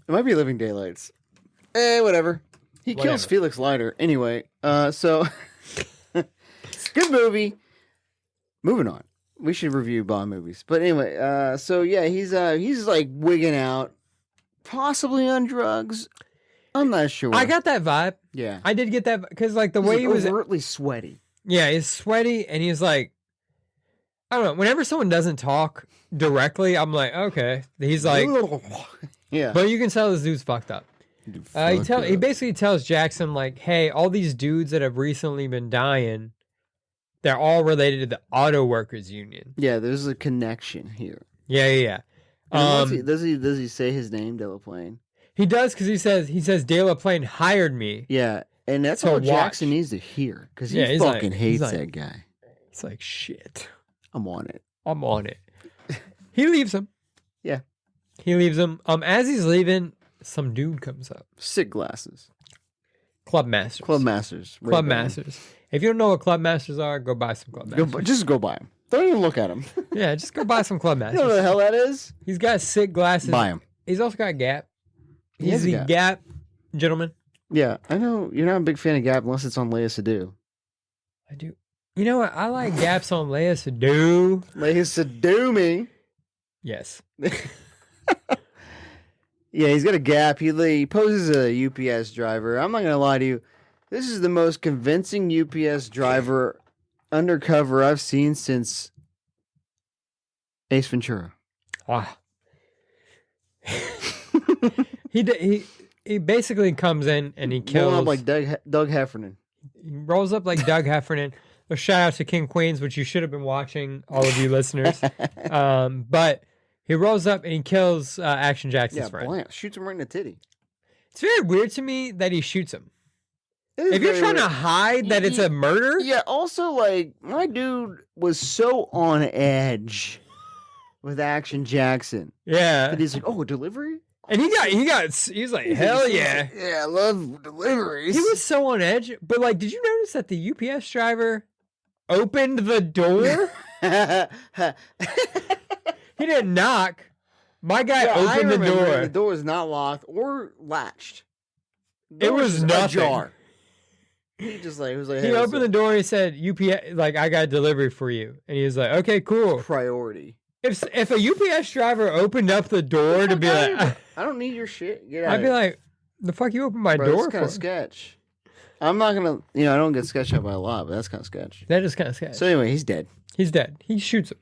It might be Living Daylights. Whatever. He kills Felix Leiter. Anyway, so good movie. Moving on. We should review Bond movies. But anyway, so yeah, he's like wigging out, possibly on drugs. I'm not sure. I got that vibe. Yeah. I did get that because like the way he was overtly sweaty. Yeah, he's sweaty and he's like, I don't know. Whenever someone doesn't talk directly, I'm like, okay. He's like, yeah. But you can tell this dude's fucked up. He basically tells Jackson like, hey, all these dudes that have recently been dying, they're all related to the auto workers union. Yeah, there's a connection here. Yeah. Does he say his name, Delaplane? He does because he says Delaplane hired me. Yeah, and that's all Jackson needs to hear because he fucking hates that guy. He's like, shit. I'm on it. He leaves him. Yeah. He leaves him. As he's leaving, some dude comes up. Sick glasses. Club Masters. Club Masters. If you don't know what Club Masters are, go buy some Club Masters. Just go buy them. Don't even look at them. Yeah, just go buy some Club Masters. You know what the hell that is? He's got sick glasses. Buy them. He's also got Gap. He's the Gap gentleman. Yeah, I know you're not a big fan of Gap unless it's on Leia Sadu. I do. You know what? I like Gaps on Leia Sadu. Leia Sadu me. Yes. Yeah, he's got a Gap. He poses a UPS driver. I'm not going to lie to you. This is the most convincing UPS driver undercover I've seen since Ace Ventura. Ah. He basically comes in and he kills. Rolling up like Doug Heffernan. He rolls up like Doug Heffernan. A shout out to King Queens, which you should have been watching, all of you listeners. But he rolls up and he kills Action Jackson's friend. Blam. Shoots him right in the titty. It's very weird to me that he shoots him. If you're trying to hide that it's a murder. Yeah, also, like, my dude was so on edge with Action Jackson. Yeah. That he's like, oh, a delivery? And he's like, hell yeah. Yeah, I love deliveries. He was so on edge. But, like, did you notice that the UPS driver opened the door? He didn't knock. My guy opened the door. The door was not locked or latched. It was nothing. Ajar. He just like, hey, he opened the door. He said, UPS, like, I got a delivery for you. And he was like, okay, cool. Priority. If a UPS driver opened up the door to be like, I don't need your shit. Get out. I'd be like, the fuck you open my door that's for? kind of sketch. I'm not gonna, I don't get sketched out by a lot, but that's kind of sketch. That is kind of sketch. So anyway, he's dead. He's dead. He shoots him.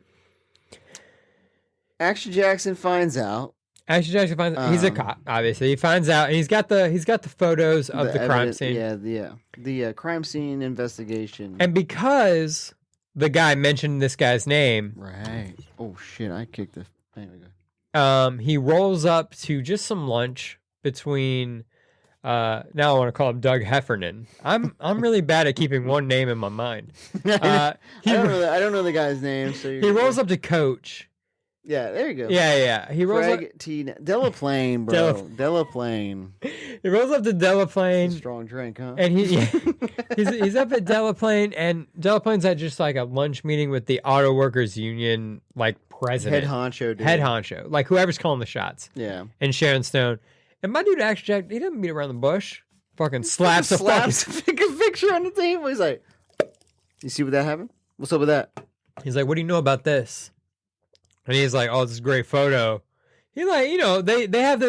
Action Jackson finds out. He's a cop, obviously. He finds out, and he's got the photos of the crime scene. Yeah, the crime scene investigation. And because the guy mentioned this guy's name, right? Oh shit! I kicked the. Anyway, go. He rolls up to just some lunch between. Now I want to call him Doug Heffernan. I'm really bad at keeping one name in my mind. I don't know the guy's name. So he rolls up to Coach. Yeah, there you go. Yeah. He rolls up Delaplane, bro. Delaplane. He rolls up to Delaplane. Strong drink, huh? And he's up at Delaplane, and Delaplane's at just like a lunch meeting with the Auto Workers Union, like president, head honcho, like whoever's calling the shots. Yeah. And Sharon Stone, and my dude actually Jack, he doesn't beat around the bush. Fucking slaps a picture on the table. He's like, "You see what that happened? What's up with that?" He's like, "What do you know about this?" And he's like, "Oh, this is a great photo." He's like, they have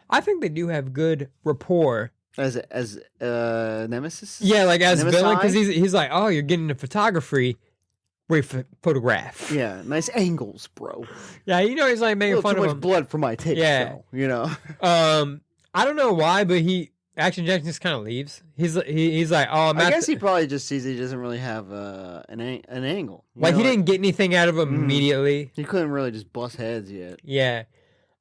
I think they do have good rapport. As nemesis? Yeah, like as villain, because he's like, "Oh, you're getting into photography. Great photograph." Yeah, nice angles, bro. Yeah, he's like making fun of him. Too much blood for my taste, though, I don't know why, but he Action Jackson just kind of leaves. He's like, oh, I guess he probably just sees he doesn't really have an angle. Like, he didn't get anything out of him immediately. He couldn't really just bust heads yet. Yeah.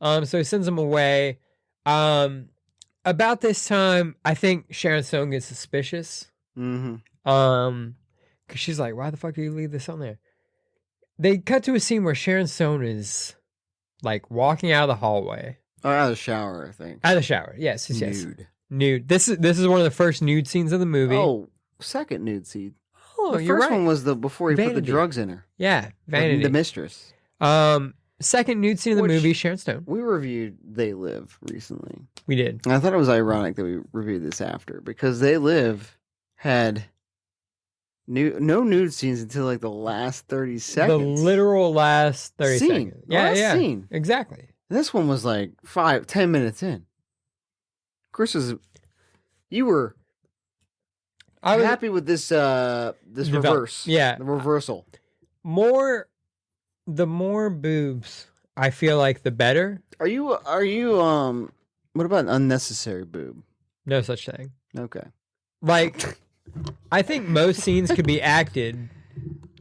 So he sends him away. About this time, I think Sharon Stone gets suspicious. Mm-hmm. Because she's like, why the fuck did you leave this on there? They cut to a scene where Sharon Stone is, like, walking out of the hallway. Or out of the shower, I think. Out of the shower, yes. Nude. This is one of the first nude scenes of the movie. Oh, second nude scene. Oh, the you're first right. one was before he put the drugs in her. Yeah, Vanity. The mistress. Second nude scene of the movie, Sharon Stone. We reviewed They Live recently. We did. And I thought it was ironic that we reviewed this after, because They Live had no nude scenes until like the last 30 seconds. The literal last 30 seconds. Yeah. Scene. Exactly. And this one was like 5-10 minutes in. Chris you were happy with this reverse. Yeah. The reversal. The more boobs, I feel like the better. Are you what about an unnecessary boob? No such thing. Okay. Like, I think most scenes could be acted.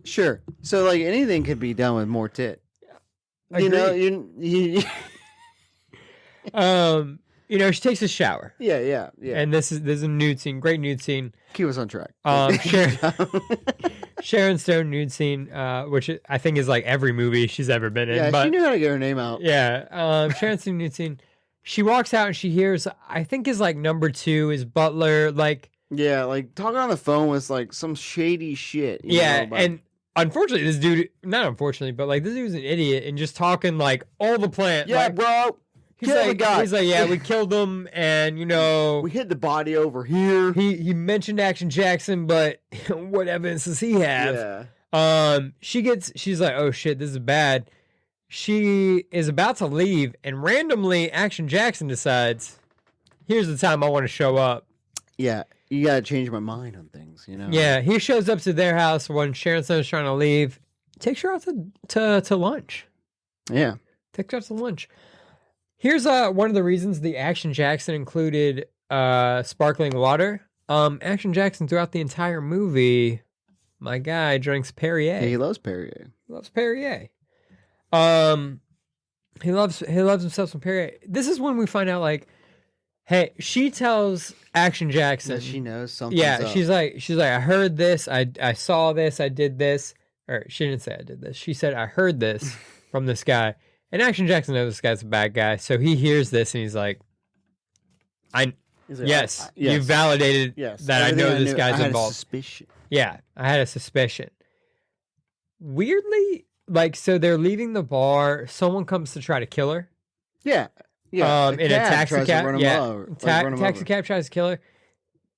Sure. So like anything could be done with more tit. Agreed. You she takes a shower. Yeah. And this is a nude scene, great nude scene. Keep us on track. Sharon Stone nude scene, which I think is like every movie she's ever been in. Yeah, but, she knew how to get her name out. Yeah. Sharon Stone nude scene. She walks out and she hears, I think is like number 2 is Butler, like. Yeah, like talking on the phone was like some shady shit. And unfortunately, this dude, not unfortunately, but like this dude's an idiot and just talking like all the plan. Yeah, like, bro. Kill the guy. He's like, yeah, we killed him, and we hid the body over here. He mentioned Action Jackson, but what evidence does he have? Yeah. She's like, oh shit, this is bad. She is about to leave, and randomly, Action Jackson decides, here's the time I want to show up. Yeah, you gotta change my mind on things, Yeah, he shows up to their house when Sharon Stone's trying to leave. Takes her out to lunch. Yeah. Takes her out to lunch. Here's one of the reasons the Action Jackson included sparkling water. Action Jackson throughout the entire movie, my guy drinks Perrier. Yeah, he loves Perrier. He loves Perrier. He loves himself some Perrier. This is when we find out, like, hey, she tells Action Jackson that she knows something. Yeah, she's like, I heard this, I saw this, I did this, or she didn't say I did this. She said I heard this from this guy. And Action Jackson knows this guy's a bad guy, so he hears this and he's like, yes, you validated that I know this guy's involved. I had a suspicion. Yeah, I had a suspicion. Weirdly, like, so they're leaving the bar. Someone comes to try to kill her. Yeah. In a taxi cab. Taxi cab tries to kill her.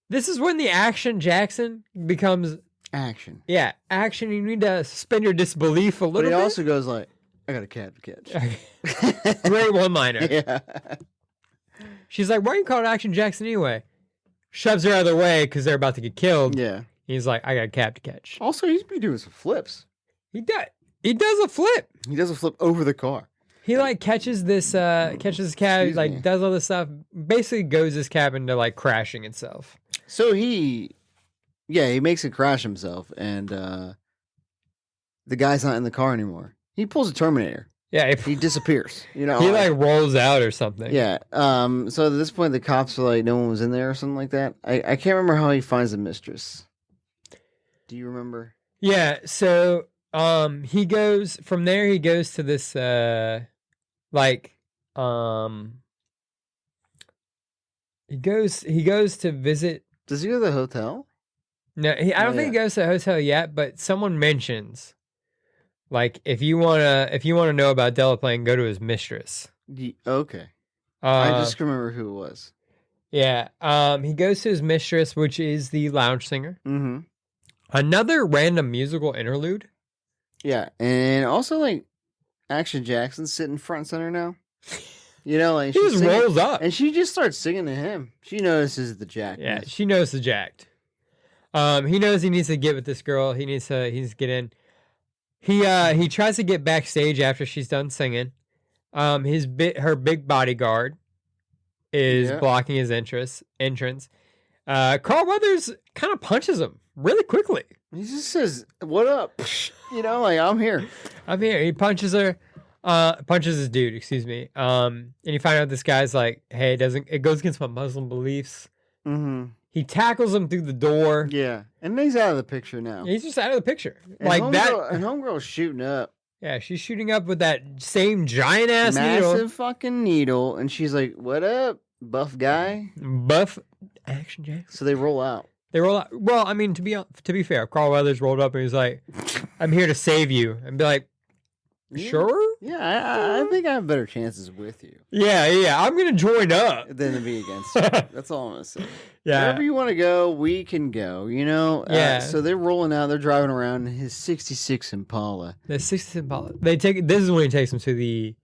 This is when the Action Jackson becomes action. Yeah, action. You need to suspend your disbelief a little bit. But he also goes like, I got a cab to catch. Great one-liner. Yeah. She's like, why are you calling Action Jackson anyway? Shoves her out of the way because they're about to get killed. Yeah. He's like, I got a cab to catch. Also, he's been doing some flips. He does a flip. He does a flip over the car. He like catches this cab, like does all this stuff, basically goes his cab into like crashing itself. So he makes it crash himself, and the guy's not in the car anymore. He pulls a Terminator. Yeah, he disappears. He like rolls out or something. Yeah. So at this point, the cops are like, no one was in there or something like that. I can't remember how he finds the mistress. Do you remember? Yeah. So he goes from there. He goes to this he goes to visit. Does he go to the hotel? No, I don't think he goes to the hotel yet. But someone mentions, like, if you wanna know about Delaplane, go to his mistress. Okay. I just remember who it was. Yeah. He goes to his mistress, which is the lounge singer. Mm-hmm. Another random musical interlude. Yeah, and also like Action Jackson sitting front and center now. Like he just rolls up, and she just starts singing to him. She notices the jacked. Yeah, she knows the jacked. He knows he needs to get with this girl. He needs to get in. He tries to get backstage after she's done singing. Her big bodyguard is blocking his entrance. Carl Weathers kind of punches him really quickly. He just says, "What up?" Like, I'm here. I'm here. He punches her. Punches his dude, excuse me. And you find out this guy's like, hey, it goes against my Muslim beliefs. Mm-hmm. He tackles him through the door. Yeah. And he's out of the picture now. He's just out of the picture. And like homegirl, and homegirl's shooting up. Yeah, she's shooting up with that same giant ass needle. Massive fucking needle. And she's like, what up, buff guy? Buff Action Jackson. So they roll out. They roll out. Well, I mean, to be fair, Carl Weathers rolled up and he's like, I'm here to save you. And be like, sure? Yeah, I think I have better chances with you. Yeah. I'm going to join up. Than to be against you. That's all I'm going to say. Yeah. Wherever you want to go, we can go, Yeah. So they're rolling out. They're driving around in his 66 Impala. The 66 Impala. This is when he takes them to the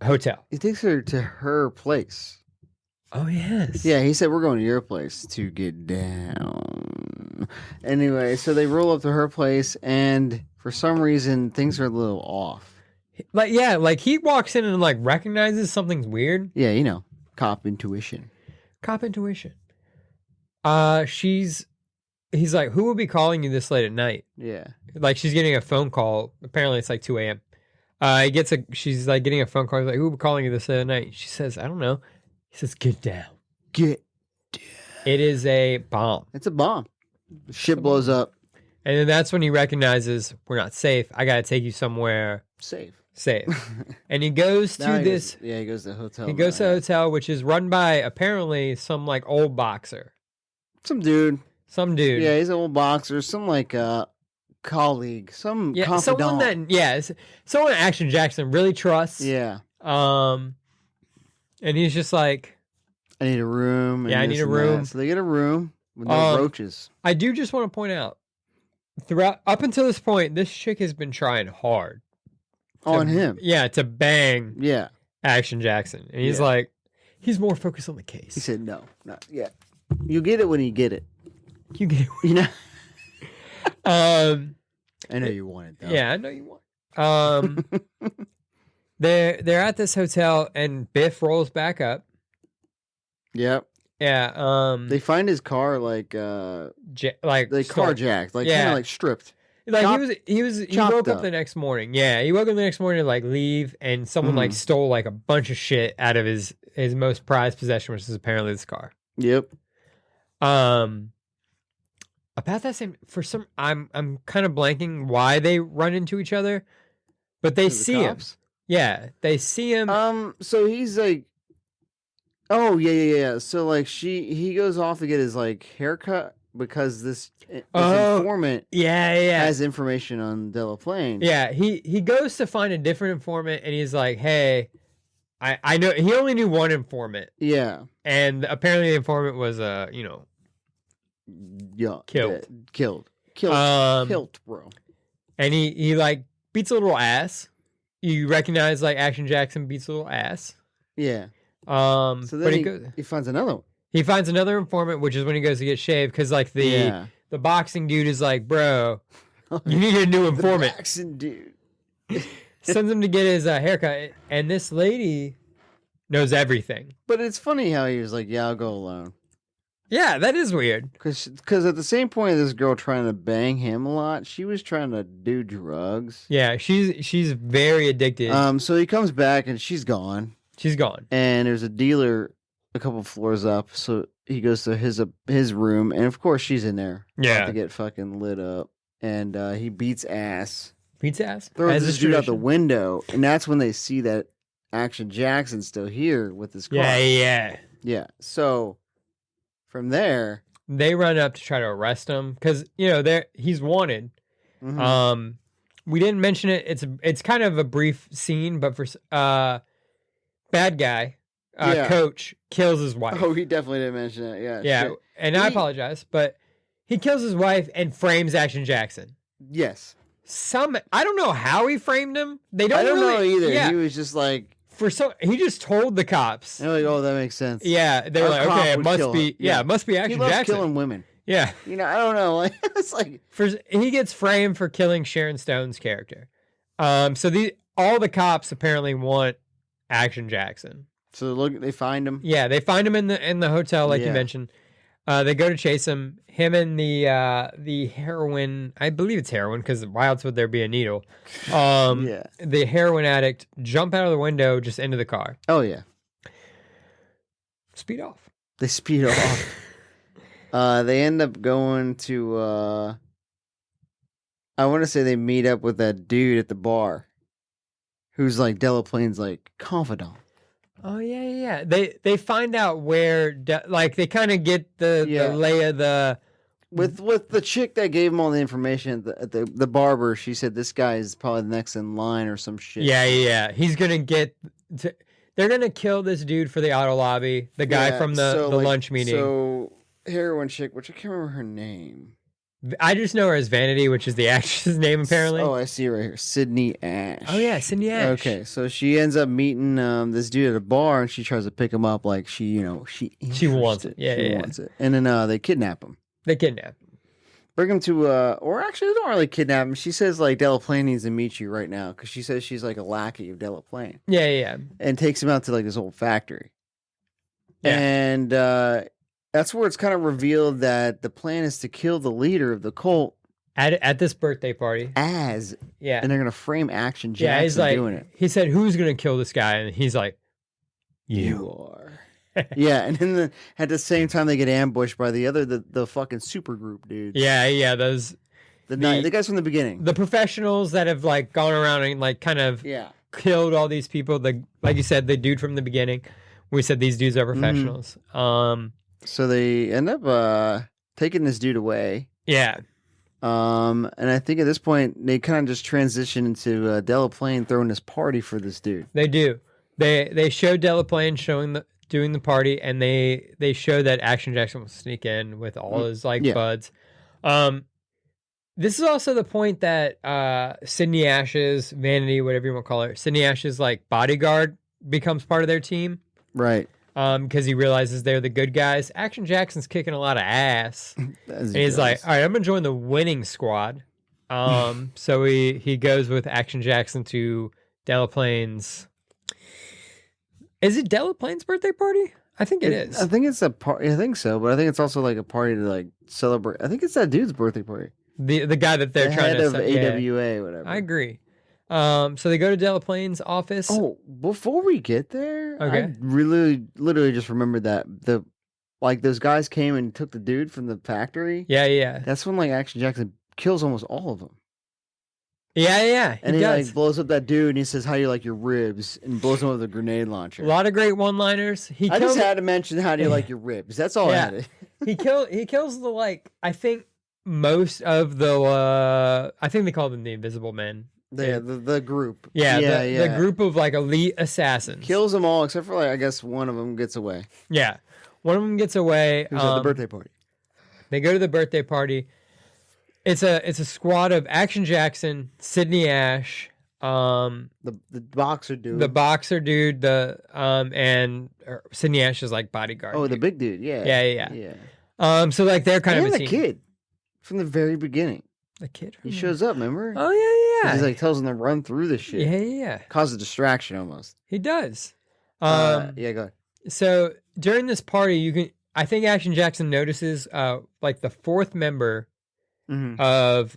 hotel. He takes her to her place. Oh, yes. Yeah, he said, we're going to your place to get down. Anyway, so they roll up to her place, and for some reason, things are a little off. Like he walks in and like recognizes something's weird. Yeah, cop intuition. He's like, who will be calling you this late at night? Yeah. Like she's getting a phone call. Apparently it's like 2 a.m. She's like getting a phone call. He's like, who will be calling you this late at night? She says, I don't know. He says, get down. Get down. It is a bomb. It's a bomb. Shit blows up. And then that's when he recognizes we're not safe. I got to take you somewhere safe. And he goes to this. He goes to the hotel. He goes to a hotel, which is run by apparently some like old boxer. Some dude. Yeah, he's an old boxer. Some like colleague. Some confidant. Someone Action Jackson really trusts. Yeah. And he's just like, I need a room. I need a room. So they get a room with no roaches. I do just want to point out, up until this point, this chick has been trying hard. On him. Yeah, to bang Action Jackson. And he's like, he's more focused on the case. He said, no, not yet. You get it when you get it. You get it when you I know you want it, though. Yeah, I know you want it. They're at this hotel, and Biff rolls back up. Yep. Yeah. They find his car like carjacked, like kind of like stripped. Like he woke up the next morning. Yeah, he woke up the next morning to like leave, and someone like stole like a bunch of shit out of his most prized possession, which is apparently this car. Yep. About that same I'm kind of blanking why they run into each other, but they see him. Yeah, they see him. So he's like, oh yeah. So like he goes off to get his like haircut because this informant has information on Delaplane. Yeah, he goes to find a different informant, and he's like, hey, I know he only knew one informant. Yeah, and apparently the informant was killed, bro. And he like beats a little ass. You recognize like Action Jackson beats a little ass. Yeah. So then he finds another one. He finds another informant, which is when he goes to get shaved, because like the boxing dude is like, bro, you need a new informant. The boxing dude sends him to get his haircut, and this lady knows everything. But it's funny how he was like, "Yeah, I'll go alone." Yeah, that is weird. Because at the same point, this girl trying to bang him a lot, she was trying to do drugs. Yeah, she's very addicted. So he comes back and she's gone. And there's a dealer a couple floors up, so he goes to his room, and of course she's in there. Yeah, to get fucking lit up, and he beats ass. Throws this dude out the window, and that's when they see that Action Jackson's still here with his car. Yeah. So from there, they run up to try to arrest him because he's wanted. Mm-hmm. We didn't mention it. It's kind of a brief scene, but for bad guy. Coach kills his wife. Oh, he definitely didn't mention it. Yeah. Shit. And I apologize, but he kills his wife and frames Action Jackson. Yes. I don't know how he framed him. I don't know either. Yeah. He was just like he just told the cops. They're like, oh, that makes sense. Yeah, they were like, okay, it must be. Yeah, it must be Action Jackson. He loves killing women. Yeah. I don't know. Like, it's like he gets framed for killing Sharon Stone's character. So all the cops apparently want Action Jackson. So they find him. Yeah, they find him in the hotel, like you mentioned. They go to chase him. Him and the heroin, I believe it's heroin, because why else would there be a needle? The heroin addict jump out of the window just into the car. Oh yeah. Speed off. They speed off. They end up going to. I want to say they meet up with that dude at the bar, who's like Delaplane's like confidant. Oh yeah. They find out where they kind of get the lay of the. With the chick that gave him all the information at the barber, she said this guy is probably the next in line or some shit. Yeah. He's gonna they're gonna kill this dude for the auto lobby, the guy from the lunch meeting. So heroin chick, which I can't remember her name. I just know her as Vanity, which is the actress's name apparently. Oh, I see her right here, Sydney Ash. Oh yeah, Sydney Ash. Okay, so she ends up meeting this dude at a bar, and she tries to pick him up, like she wants it. She wants it, and then they kidnap him. Bring him to, or actually, they don't really kidnap him. She says, like, Delaplane needs to meet you right now, because she says she's, like, a lackey of Delaplane. Yeah. And takes him out to, like, this old factory. Yeah. And that's where it's kind of revealed that the plan is to kill the leader of the cult. At this birthday party. And they're going to frame Action Jackson he's like, doing it. He said, who's going to kill this guy? And he's like, You are. Yeah, and then at the same time they get ambushed by the fucking super group dudes. Yeah, those the guys from the beginning. The professionals that have like gone around and like kind of killed all these people. Like you said, the dude from the beginning. We said these dudes are professionals. So they end up taking this dude away. Yeah. And I think at this point they kind of just transition into Delaplane throwing this party for this dude. They do. They show Delaplane doing the party, and they show that Action Jackson will sneak in with all his buds. This is also the point that Sydney Ash's Vanity, whatever you want to call her, Sydney Ash's like bodyguard becomes part of their team, right? Because he realizes they're the good guys. Action Jackson's kicking a lot of ass, and he's like, "All right, I'm gonna join the winning squad." So he goes with Action Jackson to Delaplane's. Is it Delaplane's birthday party? I think it is. I think it's a party. I think so, but I think it's also like a party to like celebrate. I think it's that dude's birthday party. The guy that they're trying to head of AWA, whatever. I agree. So they go to Delaplane's office. Oh, before we get there, okay. I literally just remembered that those guys came and took the dude from the factory. Yeah. That's when like Action Jackson kills almost all of them. Yeah. And he like blows up that dude and he says, "How do you like your ribs?" and blows him with a grenade launcher. A lot of great one-liners. I just had to mention how do you like your ribs. That's all I had. He kills the I think most of the I think they call them the Invisible Men. The group. The group of like elite assassins. Kills them all except for like I guess one of them gets away. Yeah. One of them gets away. Who's at the birthday party. They go to the birthday party. It's a squad of Action Jackson, Sydney Ash, the boxer dude, and Sydney Ash is like bodyguard. Oh, the big dude, yeah. So like they're kind of a team. The kid from the very beginning. The kid. He shows up. Remember? Oh yeah. He's like tells them to run through this shit. Yeah. Cause a distraction almost. He does. Go ahead. So during this party, I think Action Jackson notices like the fourth member. Mm-hmm.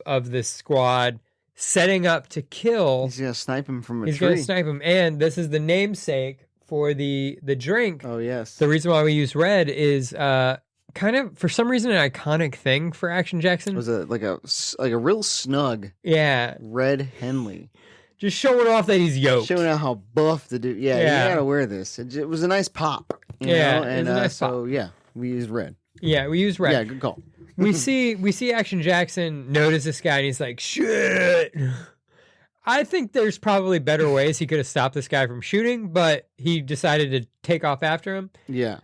Of this squad setting up to kill. He's gonna snipe him from a tree. He's gonna snipe him, and this is the namesake for the drink. Oh yes. The reason why we use red is kind of for some reason an iconic thing for Action Jackson. It was like a real snug. Yeah. Red Henley. Just showing off that he's yoked. Showing out how buff the dude. Yeah. You gotta wear this. It was a nice pop. You know? And it was a nice pop. So yeah, we used red. Yeah, we used red. Yeah, good call. we see Action Jackson notice this guy and he's like, shit. I think there's probably better ways he could have stopped this guy from shooting, but he decided to take off after him. Yeah.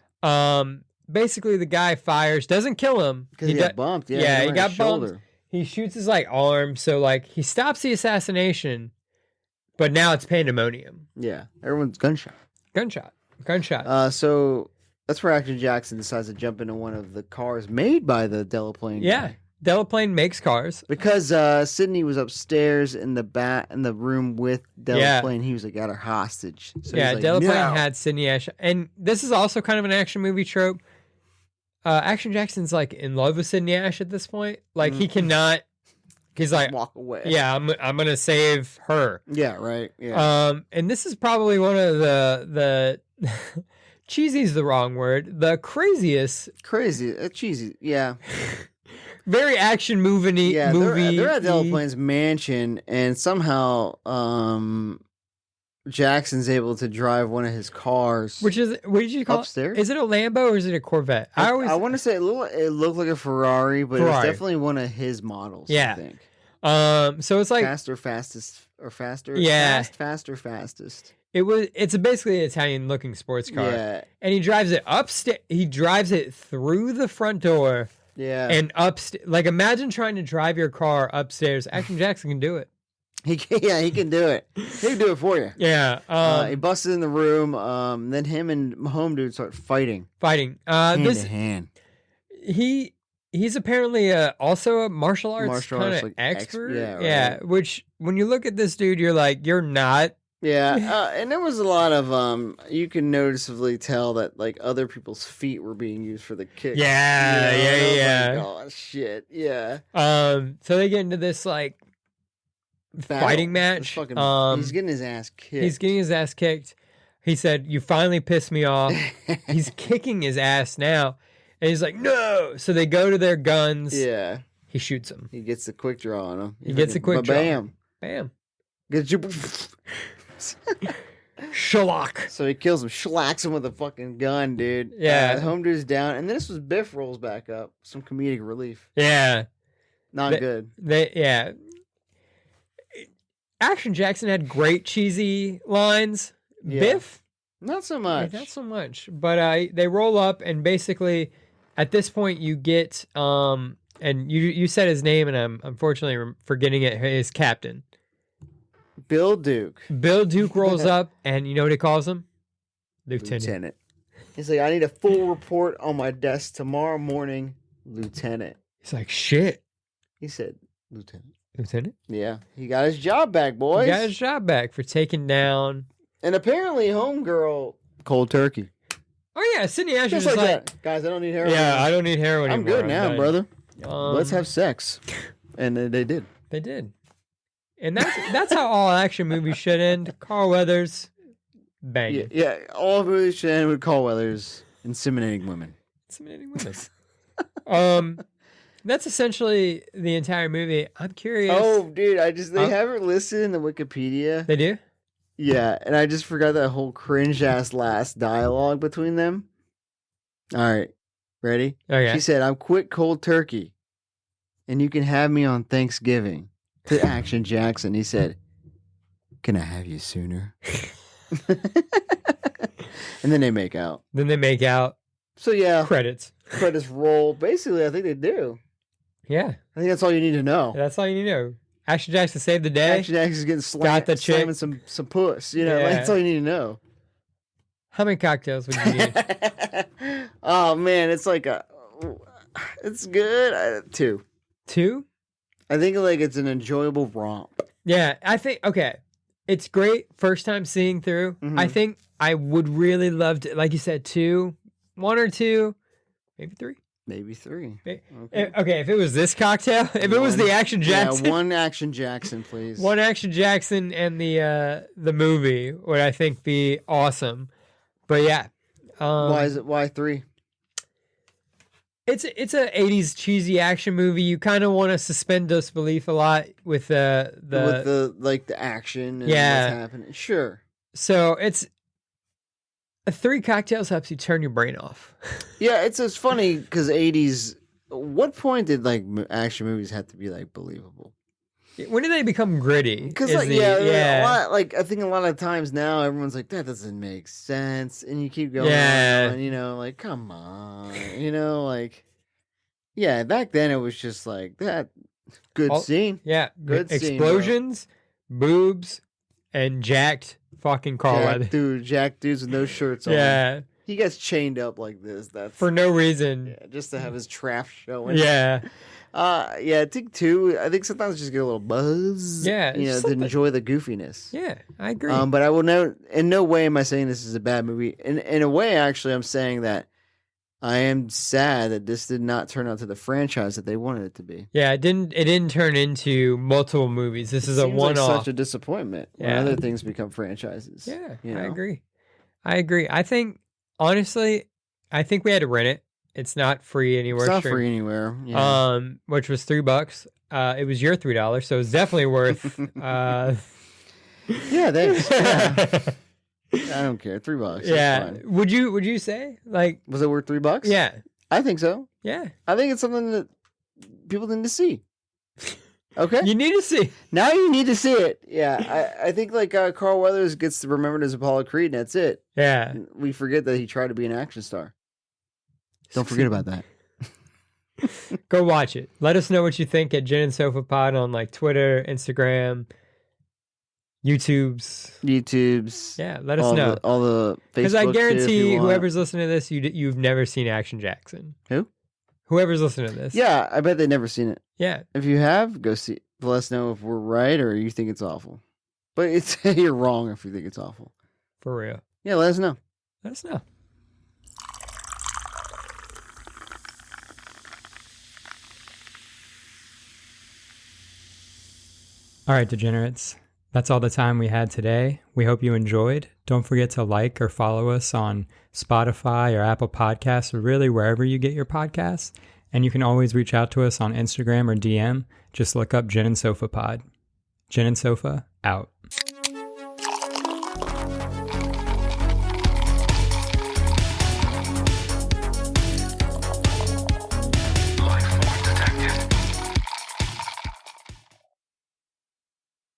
Basically the guy fires, doesn't kill him. Because he got bumped. Yeah, he got bumped. He shoots his like arm, so like he stops the assassination, but now it's pandemonium. Yeah. Everyone's gunshot. So that's where Action Jackson decides to jump into one of the cars made by the Delaplane. Yeah. guy. Delaplane makes cars. Because Sydney was upstairs in the room with Delaplane. He was like, got her hostage. So Yeah, he's like, Delaplane no. had Sydney Ash. And this is also kind of an action movie trope. Action Jackson's like in love with Sydney Ash at this point. Like he cannot. He's like, walk away. Yeah, I'm gonna save her. Yeah, right. Yeah. And this is probably one of the cheesy is the wrong word. The craziest. Cheesy. Yeah. Very action movie. Yeah, they're at Delaplane's mansion, and somehow Jackson's able to drive one of his cars. What did you call upstairs? It? Is it a Lambo or is it a Corvette? I want to say it looked like a Ferrari, but it was definitely one of his models. Yeah. I think. So it's like fastest. Yeah. Fastest. It's basically an Italian looking sports car. Yeah. And he drives it upstairs. He drives it through the front door. Yeah. And upstairs. Like imagine trying to drive your car upstairs. Action Jackson can do it. He can do it. He can do it for you. Yeah. He busted in the room. Then him and Home Dude start fighting. Hand to hand. He's apparently also a martial arts kind of expert. Yeah. Right. Which when you look at this dude, you're like, you're not. Yeah. And there was a lot of you can noticeably tell that like other people's feet were being used for the kicks. Yeah. Like, oh shit. Yeah. So they get into this like fighting match. He's getting his ass kicked. He said, "You finally pissed me off." He's kicking his ass now. And he's like, "No!" So they go to their guns. Yeah. He shoots him. He gets the quick draw on him. He gets a quick draw. Bam. Get you. Shellac. So he kills him, shlacks him with a fucking gun, dude. Yeah. Home Dude's down. And this was Biff rolls back up. Some comedic relief. Yeah. Not good. Action Jackson had great cheesy lines. Yeah. Biff? Not so much. Not so much. But they roll up and basically at this point you get and you said his name and I'm unfortunately forgetting it, his captain. Bill Duke. Bill Duke rolls up and you know what he calls him? Lieutenant. He's like, I need a full report on my desk tomorrow morning, Lieutenant. He's like, shit. He said, Lieutenant. Yeah. He got his job back, boys. He got his job back for taking down. And apparently, homegirl, cold turkey. Oh, yeah. Sydney Ash was just like that. Guys, I don't need heroin. Yeah, I don't need heroin I'm anymore. good now, brother. Let's have sex. And they did. They did. And that's how all action movies should end. Carl Weathers, banging. Yeah, all movies should end with Carl Weathers inseminating women. That's essentially the entire movie. I'm curious. Oh, dude, they have it listed in the Wikipedia. They do? Yeah, and I just forgot that whole cringe-ass last dialogue between them. All right, ready? Oh, yeah. She said, I'm quit cold turkey, and you can have me on Thanksgiving. To Action Jackson, he said, can I have you sooner? And then they make out. So, yeah. Credits roll. Basically, I think they do. Yeah. I think that's all you need to know. That's all you need to know. Action Jackson saved the day. Action Jackson's getting slamming some puss. You know, that's all you need to know. How many cocktails would you need? Oh, man, it's like it's good. 2. 2? I think like it's an enjoyable romp. Yeah, I think, okay. It's great first time seeing through. Mm-hmm. I think I would really love to, like you said, 2, 1 or 2, maybe 3. Maybe 3. Okay, if it was this cocktail, it was the Action Jackson. Yeah, 1 Action Jackson, please. 1 Action Jackson and the movie would, I think, be awesome. But yeah. Why 3? It's a 80s cheesy action movie. You kind of want to suspend disbelief a lot with the action and what's happening. Sure. So it's 3 cocktails helps you turn your brain off. Yeah, it's funny because 80s. What point did like action movies have to be like believable? When did they become gritty? Because a lot, like I think a lot of times now everyone's like that doesn't make sense, and you keep going, on, you know, like come on, you know, like back then it was just like that good scene, good explosions, scene, boobs, and jacked fucking Carl Weathers. Jack dudes with no shirts on. Yeah, He gets chained up like this. That's for no reason. Yeah, just to have his craft showing. Yeah. I think too. I think sometimes just get a little buzz. Yeah, to enjoy the goofiness. Yeah, I agree. But I will know. In no way am I saying this is a bad movie. In a way, actually, I'm saying that I am sad that this did not turn out to the franchise that they wanted it to be. Yeah, it didn't turn into multiple movies. This is a one-off. Like such a disappointment when other things become franchises. Yeah, I agree. I think honestly, we had to rent it. It's not free anywhere. It's not free anywhere. Yeah. Which was $3. It was your $3, so it's definitely worth. Yeah, thanks. Yeah. I don't care. $3. Yeah. Would you say like? Was it worth $3? Yeah. I think so. Yeah. I think it's something that people need to see. Okay. You need to see. Now you need to see it. Yeah. I think like Carl Weathers gets remembered as Apollo Creed, and that's it. Yeah. We forget that he tried to be an action star. Don't forget about that. Go watch it. Let us know what you think at Gin and Sofa Pod on like Twitter, Instagram, YouTubes. Yeah, let us know. All the Facebook. Because I guarantee whoever's listening to this, you've never seen Action Jackson. Who? Whoever's listening to this. Yeah, I bet they've never seen it. Yeah. If you have, go see it. Let us know if we're right or you think it's awful. But you're wrong if you think it's awful. For real. Yeah, let us know. Let us know. All right, DeGINerates. That's all the time we had today. We hope you enjoyed. Don't forget to like or follow us on Spotify or Apple Podcasts or really wherever you get your podcasts. And you can always reach out to us on Instagram or DM. Just look up Gin and Sofa Pod. Gin and Sofa, out.